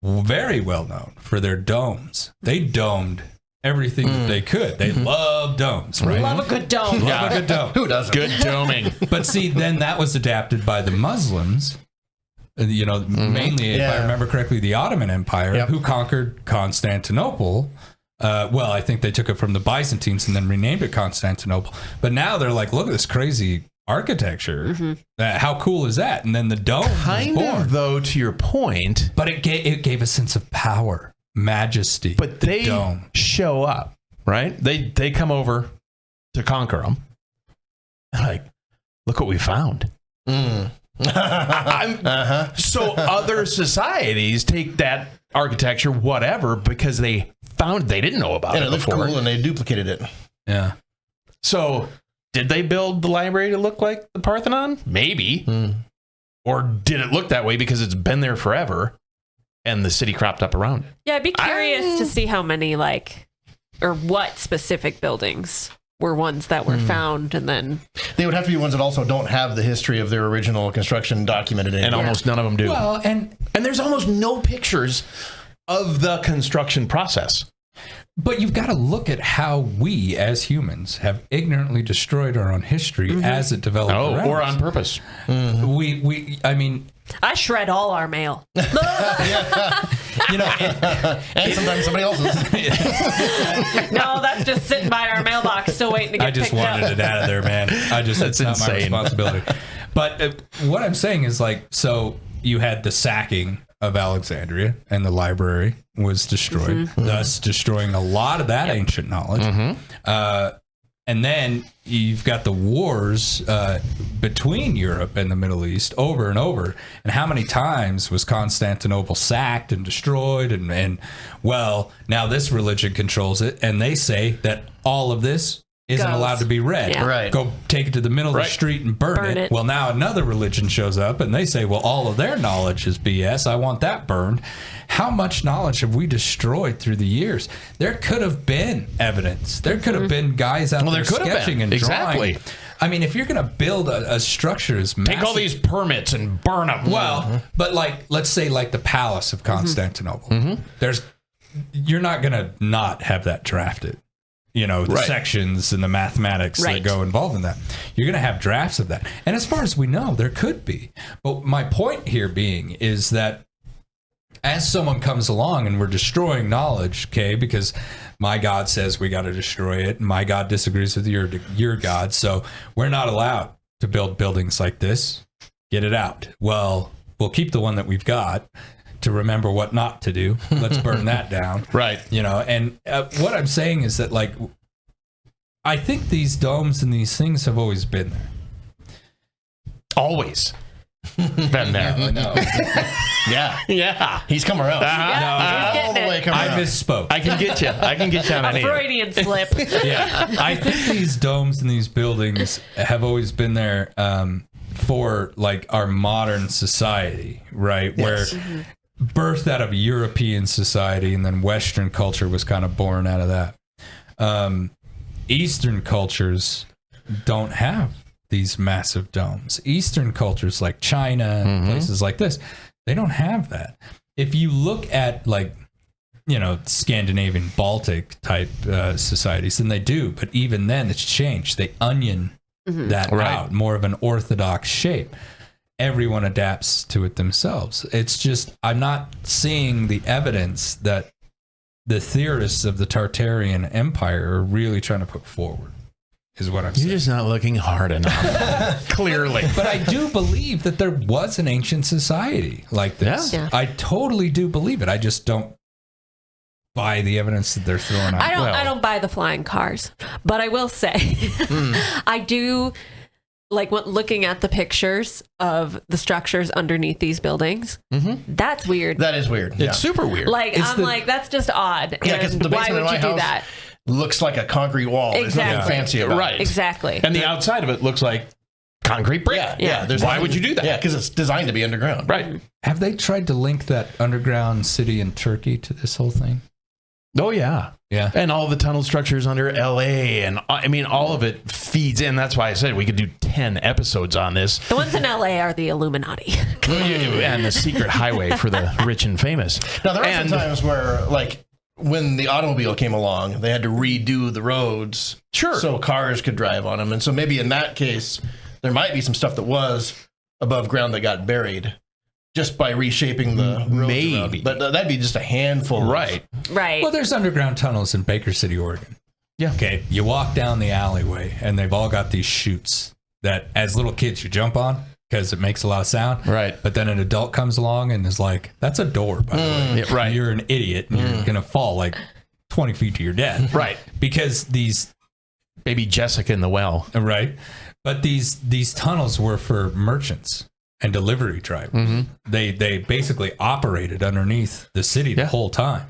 very well known for their domes. They domed everything that they could. They love domes, right? Love a good dome. Love a good dome. Who doesn't? Good doming. But see, then that was adapted by the Muslims, mainly, if I remember correctly, the Ottoman Empire, who conquered Constantinople. Well, I think they took it from the Byzantines and then renamed it Constantinople. But now they're like, look at this crazy architecture. How cool is that? And then the dome was born. Though, to your point. But it gave a sense of power, majesty. But they show up, right? They come over to conquer them. Like, look what we found. So other societies take that architecture, whatever, because they didn't know about it looked before. cool and they duplicated it. Yeah. So did they build the library to look like the Parthenon? Maybe. Or did it look that way because it's been there forever and the city cropped up around it? Yeah, I'd be curious to see how many or what specific buildings were ones that were found, and then they would have to be ones that also don't have the history of their original construction documented in. And almost none of them do. Well, and there's almost no pictures of the construction process. But you've got to look at how we, as humans, have ignorantly destroyed our own history as it developed around or us. on purpose. I shred all our mail. And sometimes somebody else's. No, that's just sitting by our mailbox, still waiting to get picked up. I just wanted it out of there, man. It's not my responsibility. But what I'm saying is, so you had the sacking of Alexandria, and the library was destroyed, thus destroying a lot of that ancient knowledge. And then you've got the wars between Europe and the Middle East over and over. And how many times was Constantinople sacked and destroyed? And well, now this religion controls it. And they say that all of this isn't allowed to be read. Yeah. Right. Go take it to the middle of the street and burn it. Well, now another religion shows up and they say, well, all of their knowledge is BS. I want that burned. How much knowledge have we destroyed through the years? There could have been evidence. There could have been guys out there sketching and drawing. I mean, if you're going to build a structure as massive, take all these permits and burn them. Well, but let's say the Palace of Constantinople. You're not going to not have that drafted. The sections and the mathematics that go involved in that. You're going to have drafts of that. And as far as we know, there could be. But my point here being is that as someone comes along and we're destroying knowledge, okay, because my God says we got to destroy it, and my God disagrees with your God, so we're not allowed to build buildings like this. Get it out. Well, we'll keep the one that we've got to remember what not to do. Let's burn that down. Right. And what I'm saying is that, I think these domes and these things have always been there. Always been there. I know. Yeah. He's come around. All the way I misspoke. I can get you. on a Freudian slip. Yeah. I think these domes and these buildings have always been there for like our modern society, right? Yes. Where birthed out of European society and then Western culture was kind of born out of that. Eastern cultures don't have these massive domes. Eastern cultures like China and places like this, they don't have that. If you look at like, Scandinavian Baltic type societies, then they do. But even then, it's changed. They onion that out, more of an orthodox shape. Everyone adapts to it themselves. It's just, I'm not seeing the evidence that the theorists of the Tartarian Empire are really trying to put forward, is what I'm saying. You're just not looking hard enough. Clearly. But I do believe that there was an ancient society like this. Yeah. I totally do believe it. I just don't buy the evidence that they're throwing out. I don't buy the flying cars, but I will say I do like looking at the pictures of the structures underneath these buildings. That's weird. That is weird. It's super weird. Like, that's just odd. Yeah, because the why basement would of you my do house that? looks like a concrete wall. There's nothing Exactly. fancy about it. Right. Exactly. And the outside of it looks like concrete brick. Yeah. Why would you do that? Yeah, because it's designed to be underground. Right. Have they tried to link that underground city in Turkey to this whole thing? Oh, yeah. Yeah. And all the tunnel structures under LA. And I mean, all of it feeds in. That's why I said we could do 10 episodes on this. The ones in LA are the Illuminati. And the secret highway for the rich and famous. Now, there are some times where, like, when the automobile came along, they had to redo the roads so cars could drive on them. And so maybe in that case, there might be some stuff that was above ground that got buried just by reshaping the roads Maybe. around. But that'd be just a handful. Right. Right. Well, there's underground tunnels in Baker City, Oregon. Yeah. Okay. You walk down the alleyway and they've all got these chutes that as little kids you jump on because it makes a lot of sound. Right. But then an adult comes along and is like, that's a door, by the way. Yeah, right. You're an idiot and you're going to fall like 20 feet to your death. Right. Because these, Baby Jessica in the well. right. But these tunnels were for merchants and delivery drivers. They basically operated underneath the city the whole time.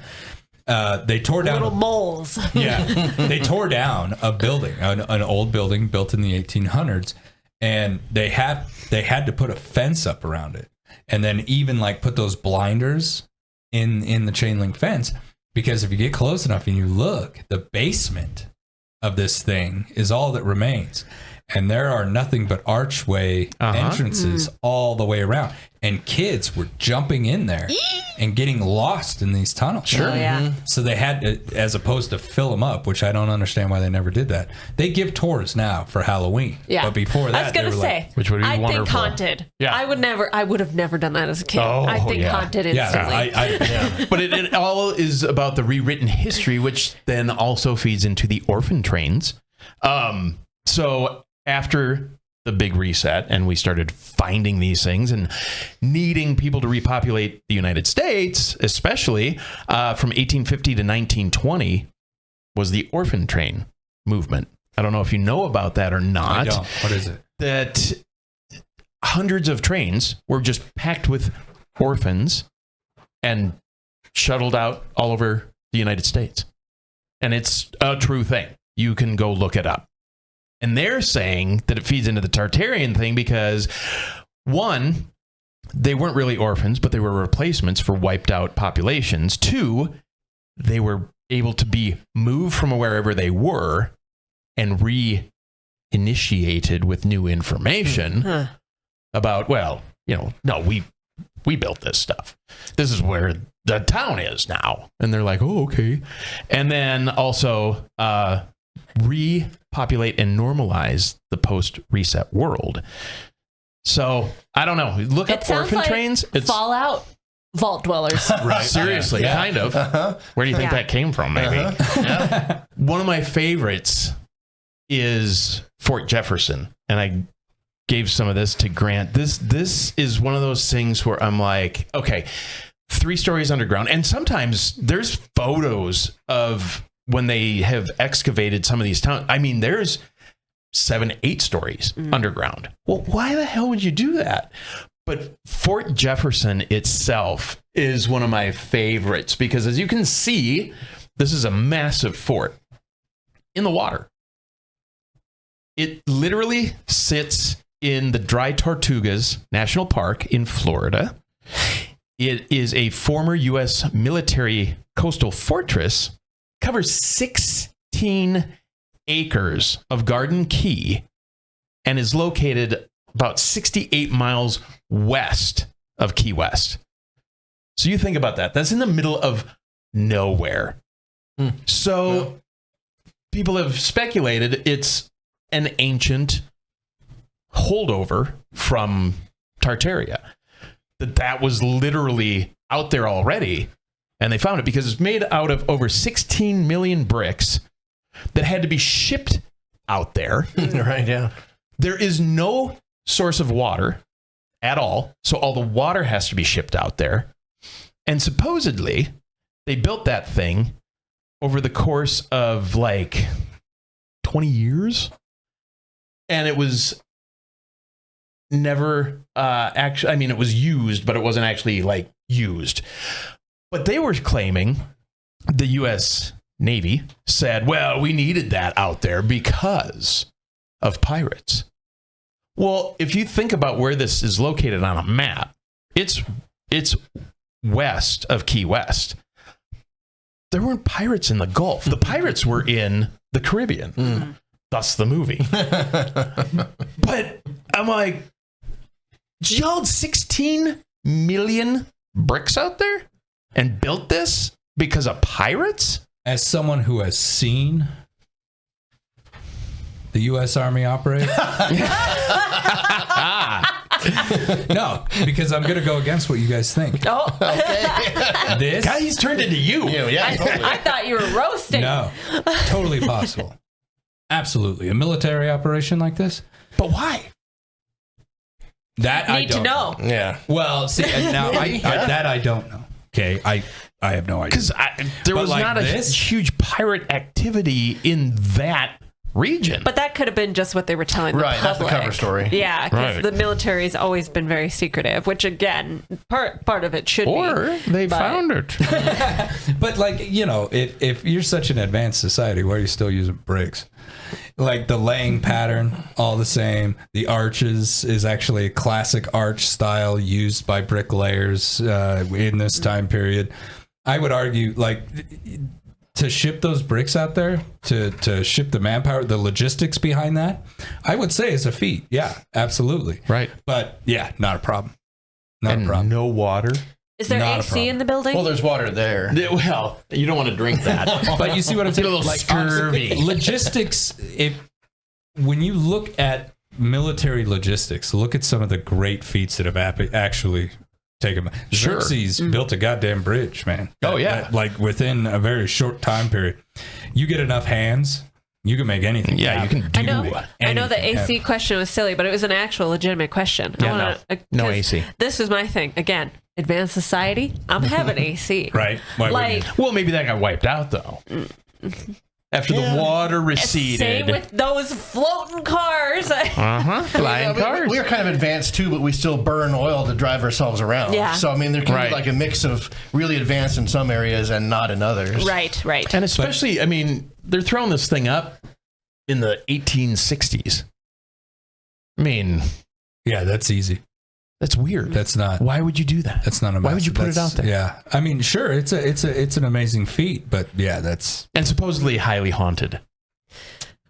They tore down Little moles. they tore down a building, an old building built in the 1800s, and they had to put a fence up around it, and then even like put those blinders in the chain link fence, because if you get close enough and you look, the basement of this thing is all that remains. And there are nothing but archway entrances all the way around. And kids were jumping in there and getting lost in these tunnels. Sure. Oh, yeah. So they had to, as opposed to fill them up, which I don't understand why they never did that. They give tours now for Halloween. Yeah. But before that, I was going to say, like, which would be I wonderful. think haunted. Yeah. I would have never done that as a kid. Oh, I think yeah. haunted instantly. But it all is about the rewritten history, which then also feeds into the orphan trains. So after the big reset and we started finding these things and needing people to repopulate the United States, especially from 1850 to 1920 was the orphan train movement. I don't know if you know about that or not. I don't. What is it? That hundreds of trains were just packed with orphans and shuttled out all over the United States. And it's a true thing. You can go look it up. And they're saying that it feeds into the Tartarian thing because, one, they weren't really orphans, but they were replacements for wiped out populations. Two, they were able to be moved from wherever they were and reinitiated with new information about, well, no, we built this stuff. This is where the town is now. And they're like, oh, okay. And then also repopulate and normalize the post-reset world. So, I don't know. Look up orphan like trains. It's Fallout vault dwellers. Right. Seriously, kind of. Where do you think that came from, maybe? One of my favorites is Fort Jefferson. And I gave some of this to Grant. This is one of those things where I'm like, okay, 3 stories underground. And sometimes there's photos of when they have excavated some of these towns. I mean, there's 7, 8 stories underground. Well, why the hell would you do that? But Fort Jefferson itself is one of my favorites because, as you can see, this is a massive fort in the water. It literally sits in the Dry Tortugas National Park in Florida. It is a former U.S. military coastal fortress, covers 16 acres of Garden Key, and is located about 68 miles west of Key West. So you think about that. That's in the middle of nowhere. So people have speculated it's an ancient holdover from Tartaria. That was literally out there already, and they found it because it's made out of over 16 million bricks that had to be shipped out there. Right, yeah. There is no source of water at all, so all the water has to be shipped out there. And supposedly, they built that thing over the course of like 20 years, and it was never actually, I mean, it was used, but it wasn't actually like used. But they were claiming, the U.S. Navy said, well, we needed that out there because of pirates. Well, if you think about where this is located on a map, it's west of Key West. There weren't pirates in the Gulf. The pirates were in the Caribbean. Thus the movie. But I'm like, y'all had 16 million bricks out there and built this because of pirates? As someone who has seen the U.S. Army operate. No, because I'm going to go against what you guys think. Oh, Okay. This Guy, he's turned into you. Yeah, totally. I thought you were roasting. No, totally possible. Absolutely. A military operation like this? But why? That I Need to don't know. Yeah. Well, see, and now that I don't know. Okay, I have no idea. Because there But was like not a this? huge pirate activity in that region. But that could have been just what they were telling the Right, public. that's the cover story. Yeah, because Right. the military has always been very secretive, which again, part of it should be. Or they but- found it. But like, you know, if you're such an advanced society, why are you still using bricks? Like the laying pattern, all the same. The arches is actually a classic arch style used by bricklayers in this time period. I would argue, like, to ship those bricks out there, to ship the manpower, the logistics behind that, I would say is a feat. Yeah, absolutely. Right. But yeah, not a problem. Not And a problem. no water. Is there Not a AC problem. in the building? Well, there's water there. Well, you don't want to drink that. But you see what I'm saying? Get a little scurvy. Logistics, when you look at military logistics, look at some of the great feats that have actually taken. Sure. Xerxes built a goddamn bridge, man. Oh, yeah. Like within a very short time period. You get enough hands, you can make anything. Yeah, you happen. can do I know the anything AC happen. question was silly, but it was an actual legitimate question. Yeah, no 'cause AC. This is my thing. Again, advanced society, I'm having AC. Right? Why wouldn't Like, you? Well, maybe that got wiped out, though. After the water receded. same with those floating cars. Flying cars. We're kind of advanced too, but we still burn oil to drive ourselves around. Yeah. So I mean, there can Right. be like a mix of really advanced in some areas and not in others. Right. And especially, I mean, they're throwing this thing up in the 1860s. I mean, Yeah, that's easy. that's weird. That's not. Why would you do that? That's not a. Why would you put it that's- out there? Yeah, I mean, sure, it's an amazing feat, but yeah, that's And supposedly highly haunted.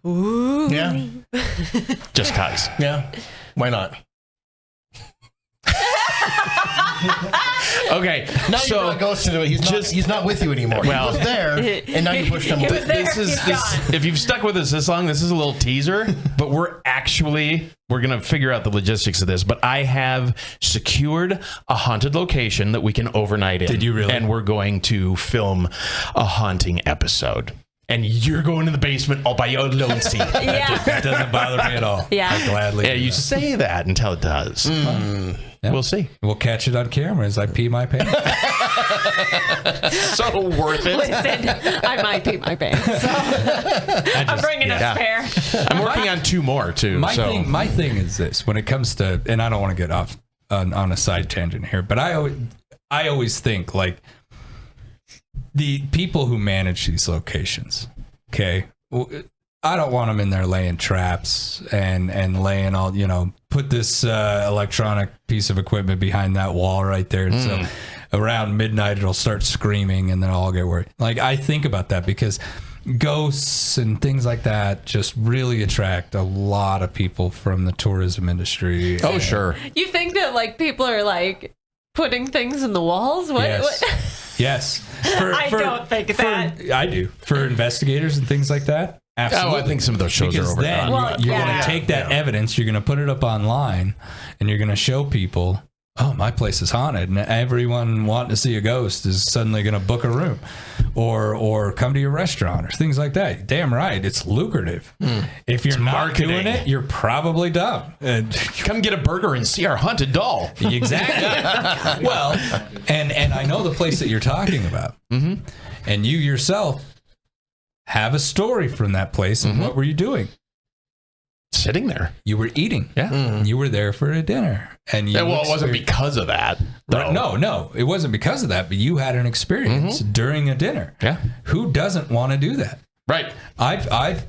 Ooh. Yeah. Just cause. Yeah. Why not? Okay, Now so you brought Ghost into it. He's not with you anymore. Well- he was there, and now you pushed him He away. was there. this He's gone. if you've stuck with us this long, this is a little teaser, but we're gonna figure out the logistics of this. But I have secured a haunted location that we can overnight in. Did you really? And we're going to film a haunting episode. And you're going in the basement all by your lone seat. Yeah. that doesn't bother me at all. Yeah. I gladly. Yeah, do you that. say that until it does. Yeah. We'll see. We'll catch it on camera as I pee my pants. So worth it. Listen, I might pee my pants. So I'm bringing a spare. I'm working on 2 more too. My so. thing is this: when it comes to, and I don't want to get off on a side tangent here, but I always think like the people who manage these locations. Okay, I don't want them in there laying traps and laying all put this electronic piece of equipment behind that wall right there. And so around midnight, it'll start screaming and then I'll get worried. Like, I think about that because ghosts and things like that just really attract a lot of people from the tourism industry. Oh, sure. You think that like people are like putting things in the walls? What? Yes. What? Yes. I don't think that. I do. For investigators and things like that. Absolutely. Oh, I think some of those shows because are overdone. then you're going to take that evidence, you're going to put it up online, and you're going to show people, oh, my place is haunted, and everyone wanting to see a ghost is suddenly going to book a room or come to your restaurant or things like that. Damn right. It's lucrative. If you're not doing it, you're probably dumb. Come get a burger and see our haunted doll. Exactly. Well, and I know the place that you're talking about. Mm-hmm. And you yourself have a story from that place. And what were you doing? Sitting there. You were eating. Yeah. You were there for a dinner. And you it wasn't because of that. Right, no, it wasn't because of that, but you had an experience during a dinner. Yeah. Who doesn't want to do that? Right. I've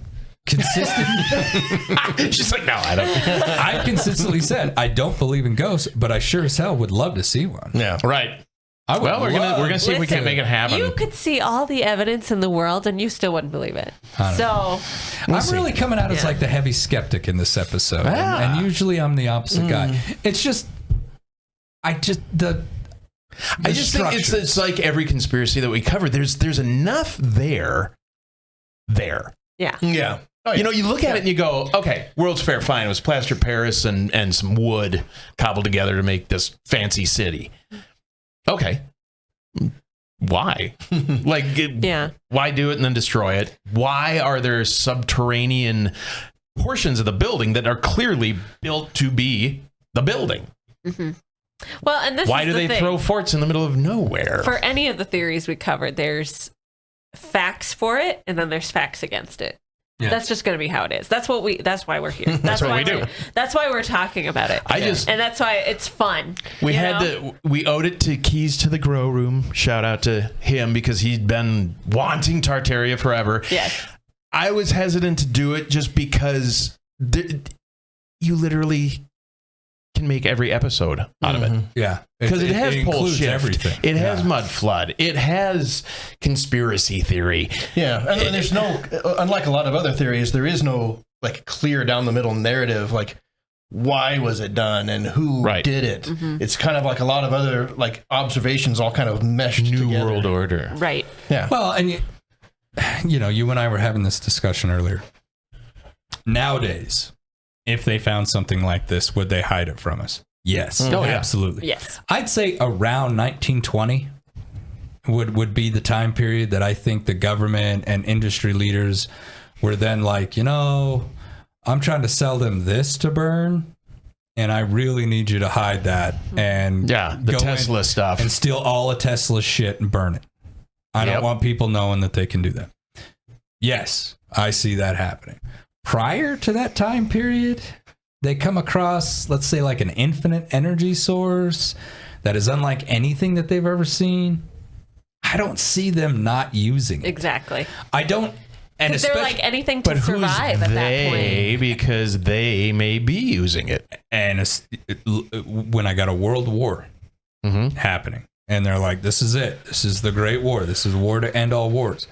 consistently she's like, no, I don't. I've consistently said I don't believe in ghosts, but I sure as hell would love to see one. Yeah. Right. Well, we're gonna see if we can make it happen. You could see all the evidence in the world, and you still wouldn't believe it. I'm really coming out as like the heavy skeptic in this episode, and usually I'm the opposite guy. It's just, I just think it's like every conspiracy that we cover. There's enough there. Yeah. Yeah. Oh, yeah. You know, you look at it and you go, okay, World's Fair, fine. It was plaster Paris and some wood cobbled together to make this fancy city. Okay. Why? Why do it and then destroy it? Why are there subterranean portions of the building that are clearly built to be the building? Mm-hmm. Well, and this why is do the they thing. throw forts in the middle of nowhere? For any of the theories we covered, there's facts for it, and then there's facts against it. Yeah. That's just going to be how it is. That's why we're here. That's what we do. That's why we're talking about it. And that's why it's fun. We owed it to Keys to the Grow Room. Shout out to him because he'd been wanting Tartaria forever. Yes. I was hesitant to do it just because you literally can make every episode out of it. Yeah. Because it has pole shift. Everything. It has mud flood. It has conspiracy theory. Yeah. And there's no, unlike a lot of other theories, there is no like clear down the middle narrative. Like, why was it done and who did it? Mm-hmm. It's kind of like a lot of other like observations all kind of meshed New together. World Order. Right. Yeah. Well, and you and I were having this discussion earlier. Nowadays, if they found something like this, would they hide it from us? Yes. Oh, yeah. Absolutely. Yes. I'd say around 1920 would be the time period that I think the government and industry leaders were then like, I'm trying to sell them this to burn, and I really need you to hide that and the Tesla stuff and steal all of Tesla's shit and burn it. I don't want people knowing that they can do that. Yes, I see that happening. Prior to that time period, they come across, let's say, like an infinite energy source that is unlike anything that they've ever seen. I don't see them not using it. Exactly. I don't. And they're like anything to survive at that point. Because they may be using it. And when I got a world war happening, and they're like, this is it. This is the Great War. This is the war to end all wars.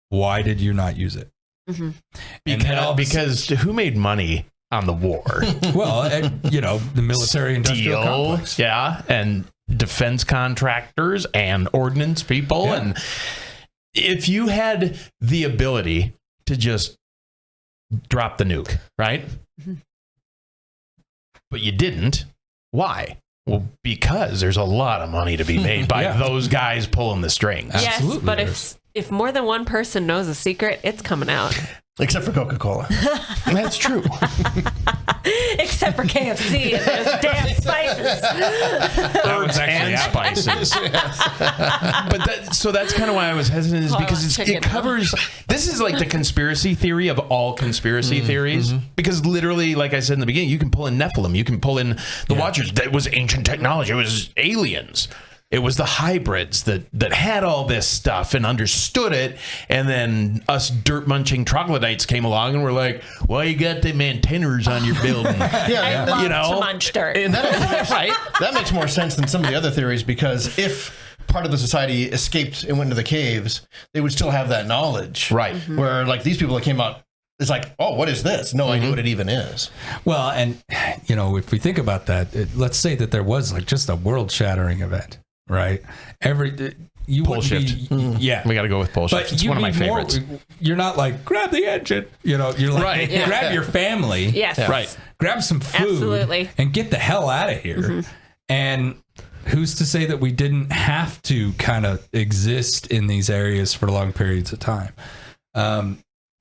Why did you not use it? Mm-hmm. Because who made money on the war? Well, the military-industrial complex. Yeah, and defense contractors and ordnance people. Yeah. And if you had the ability to just drop the nuke, right? Mm-hmm. But you didn't. Why? Well, because there's a lot of money to be made by those guys pulling the strings. Yes, absolutely, but if more than one person knows a secret, it's coming out. Except for Coca-Cola. That's true. Except for KFC and those damn spices. Herbs and spices. But so that's kind of why I was hesitant, is because it covers. This is like the conspiracy theory of all conspiracy theories. Because literally, like I said in the beginning, you can pull in Nephilim, you can pull in the Watchers. That was ancient technology. It was aliens. It was the hybrids that had all this stuff and understood it. And then us dirt munching troglodytes came along and were like, well, you got them antennas on your building. I love to munch dirt. And that makes more sense than some of the other theories, because if part of the society escaped and went into the caves, they would still have that knowledge. Right. Mm-hmm. Where like these people that came out, it's like, oh, what is this? No idea what it even is. Well, and if we think about that, let's say that there was like just a world-shattering event, right? Pole shift. Yeah, we got to go with pole shift. It's one of my favorites. You're not like grab the engine, you're like grab your family, yes, right. Grab some food, absolutely, and get the hell out of here. Mm-hmm. And who's to say that we didn't have to kind of exist in these areas for long periods of time?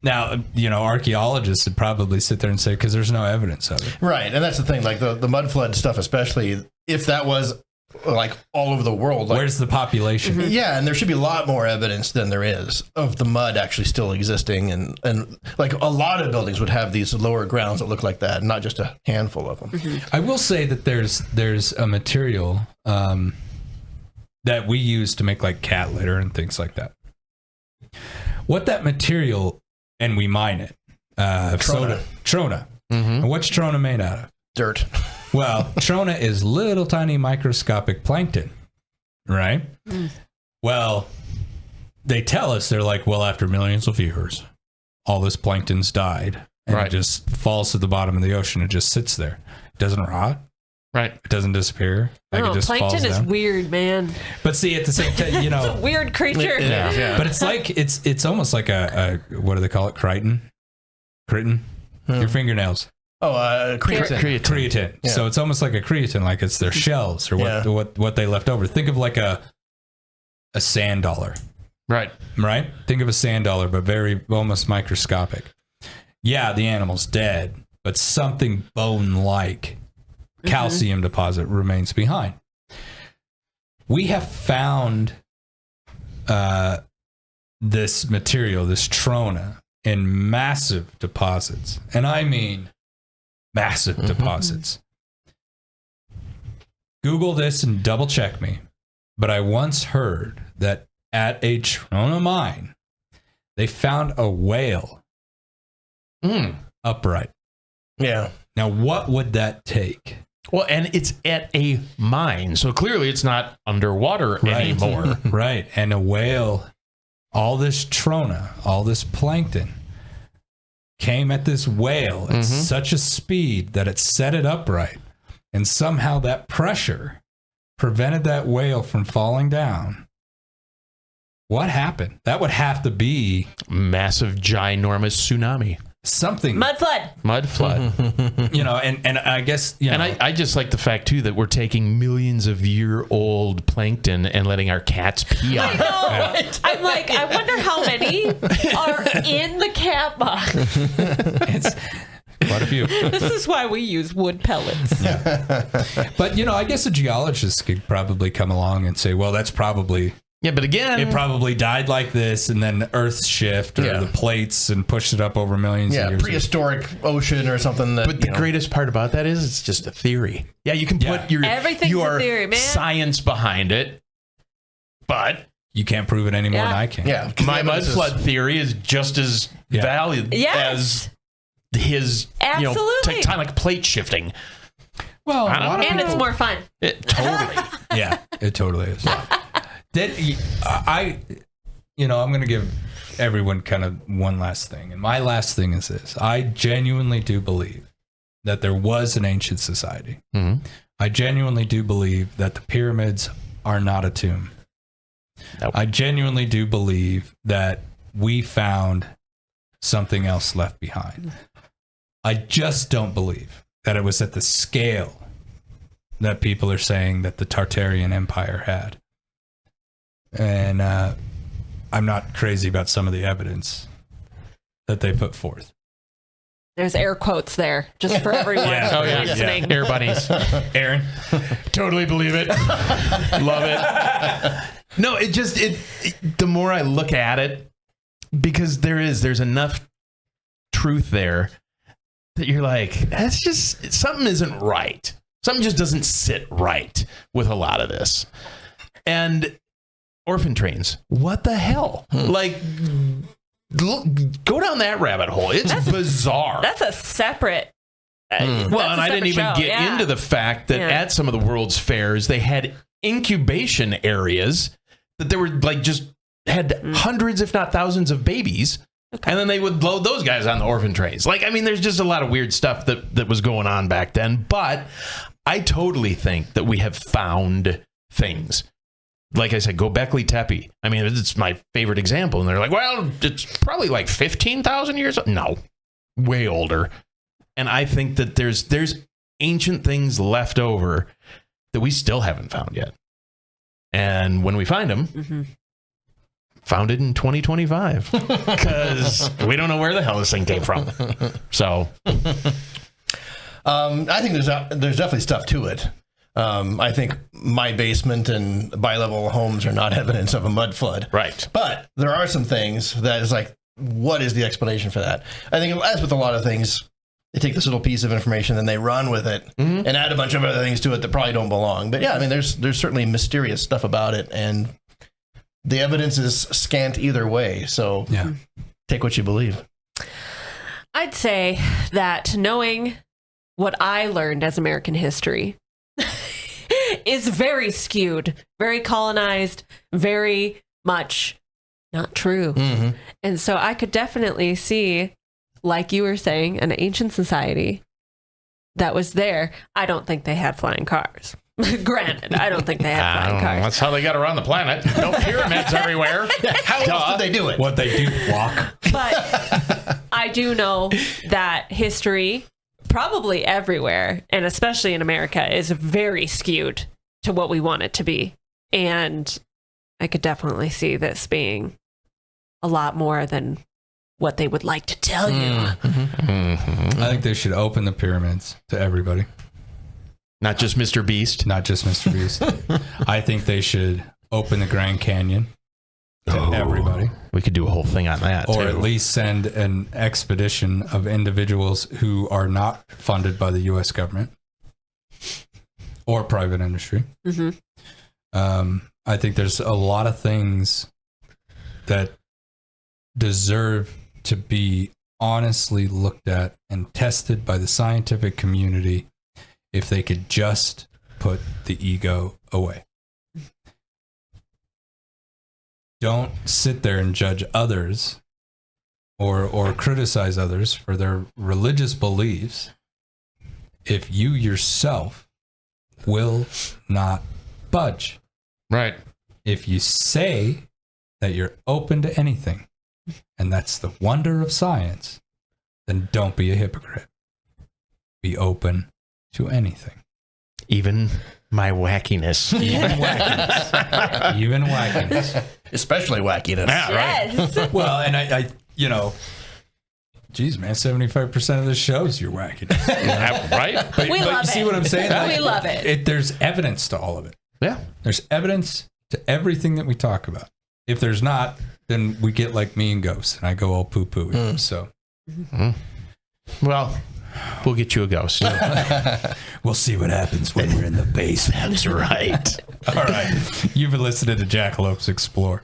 Now, archaeologists would probably sit there and say, because there's no evidence of it. Right. And that's the thing, like the mud flood stuff, especially if that was like all over the world. Like, where's the population? Mm-hmm. Yeah. And there should be a lot more evidence than there is of the mud actually still existing. And like a lot of buildings would have these lower grounds that look like that, not just a handful of them. Mm-hmm. I will say that there's a material that we use to make like cat litter and things like that. What that material, and we mine it. Trona. Mm-hmm. And what's Trona made out of? Dirt. Well, Trona is little tiny microscopic plankton, right? Mm. Well, they tell us, they're like, well, after millions of years, all this plankton's died. And it just falls to the bottom of the ocean. It just sits there. It doesn't rot. Right. It doesn't disappear. Like it just plankton falls is down. Weird, man. But see, at the same time, it's a weird creature. Yeah. But it's like, it's almost like a what do they call it? Crichton? Your fingernails. Oh, creatine. Creatine. Yeah. So it's almost like a creatine, like it's their shells or what they left over. Think of like a sand dollar. Right. Think of a sand dollar, but very almost microscopic. Yeah, the animal's dead, but something bone-like calcium deposit remains behind. We have found this material, this Trona, in massive deposits. And I mean massive deposits. Google this and double check me. But I once heard that at a Trona mine, they found a whale upright. Yeah. Now, what would that take? Well, and it's at a mine, so clearly it's not underwater anymore. Right. And a whale, all this Trona, all this plankton, came at this whale at such a speed that it set it upright. And somehow that pressure prevented that whale from falling down. What happened? That would have to be massive, ginormous tsunami. Something. Mud flood. And I guess, and I just like the fact too that we're taking millions of year-old plankton and letting our cats pee on it. I know. I'm like, I wonder how many are in the cat box. It's quite a few. This is why we use wood pellets. Yeah. But I guess a geologist could probably come along and say, well, that's probably. Yeah, but again, it probably died like this, and then the Earth's shift or the plates and pushed it up over millions of years. Prehistoric ocean or something. But the greatest part about that is it's just a theory. Yeah, you can put your theory, man. Science behind it, but you can't prove it any more than I can. Yeah, my mud flood theory is just as valid as his, tectonic plate shifting. Well, and it's more fun. Totally. Yeah, it totally is. I'm going to give everyone kind of one last thing. And my last thing is this. I genuinely do believe that there was an ancient society. Mm-hmm. I genuinely do believe that the pyramids are not a tomb. Nope. I genuinely do believe that we found something else left behind. I just don't believe that it was at the scale that people are saying that the Tartarian Empire had. And I'm not crazy about some of the evidence that they put forth. There's air quotes there, just for everyone listening. Yeah. Air bunnies. Aaron, totally believe it. Love it. No, the more I look at it, because there's enough truth there that you're like, that's just, something isn't right. Something just doesn't sit right with a lot of this. And orphan trains. What the hell? Like, look, go down that rabbit hole. It's bizarre. That's a separate. Well, and I didn't even get into the fact that at some of the World's Fairs, they had incubation areas that they were like just had hundreds, if not thousands of babies. Okay. And then they would load those guys on the orphan trains. Like, I mean, there's just a lot of weird stuff that was going on back then. But I totally think that we have found things. Like I said, Göbekli Tepe. I mean, it's my favorite example. And they're like, well, it's probably like 15,000 years old. No, way older. And I think that there's ancient things left over that we still haven't found yet. And when we find them, found it in 2025 because we don't know where the hell this thing came from. So I think there's definitely stuff to it. I think my basement and bi-level homes are not evidence of a mud flood. Right. But there are some things that is like, what is the explanation for that? I think as with a lot of things, they take this little piece of information and they run with it and add a bunch of other things to it that probably don't belong. But yeah, I mean, there's certainly mysterious stuff about it, and the evidence is scant either way. So take what you believe. I'd say that knowing what I learned as American history is very skewed, very colonized, very much not true. And so I could definitely see, like you were saying, an ancient society that was there. I don't think they had flying cars. Granted, I don't think they had flying cars. That's how they got around the planet. No pyramids everywhere. How else did they do it? What they do, walk. But I do know that history, probably everywhere, and especially in America, is very skewed to what we want it to be. And I could definitely see this being a lot more than what they would like to tell you. I think they should open the pyramids to everybody. Not just Mr. Beast. Not just Mr. Beast. I think they should open the Grand Canyon to everybody. We could do a whole thing on that, or at least send an expedition of individuals who are not funded by the U.S. government or private industry. I think there's a lot of things that deserve to be honestly looked at and tested by the scientific community if they could just put the ego away. Don't sit there and judge others or criticize others for their religious beliefs if you yourself will not budge. Right. If you say that you're open to anything, and that's the wonder of science, then don't be a hypocrite. Be open to anything. Even my wackiness. Even wackiness. Even wackiness. Especially wackiness. Yeah, right. Well, and I you know, geez, man, 75% of the shows you're wackiness. Right? But we love you see it. what I'm saying? We love it. There's evidence to all of it. Yeah. There's evidence to everything that we talk about. If there's not, then we get like me and Ghost, and I go all poo-poo. So, well, we'll get you a ghost. We'll see what happens when we're in the basement. That's right. All right. You've been listening to Jackalopes Explore.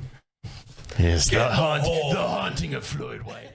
Yes, the haunting of Floyd White.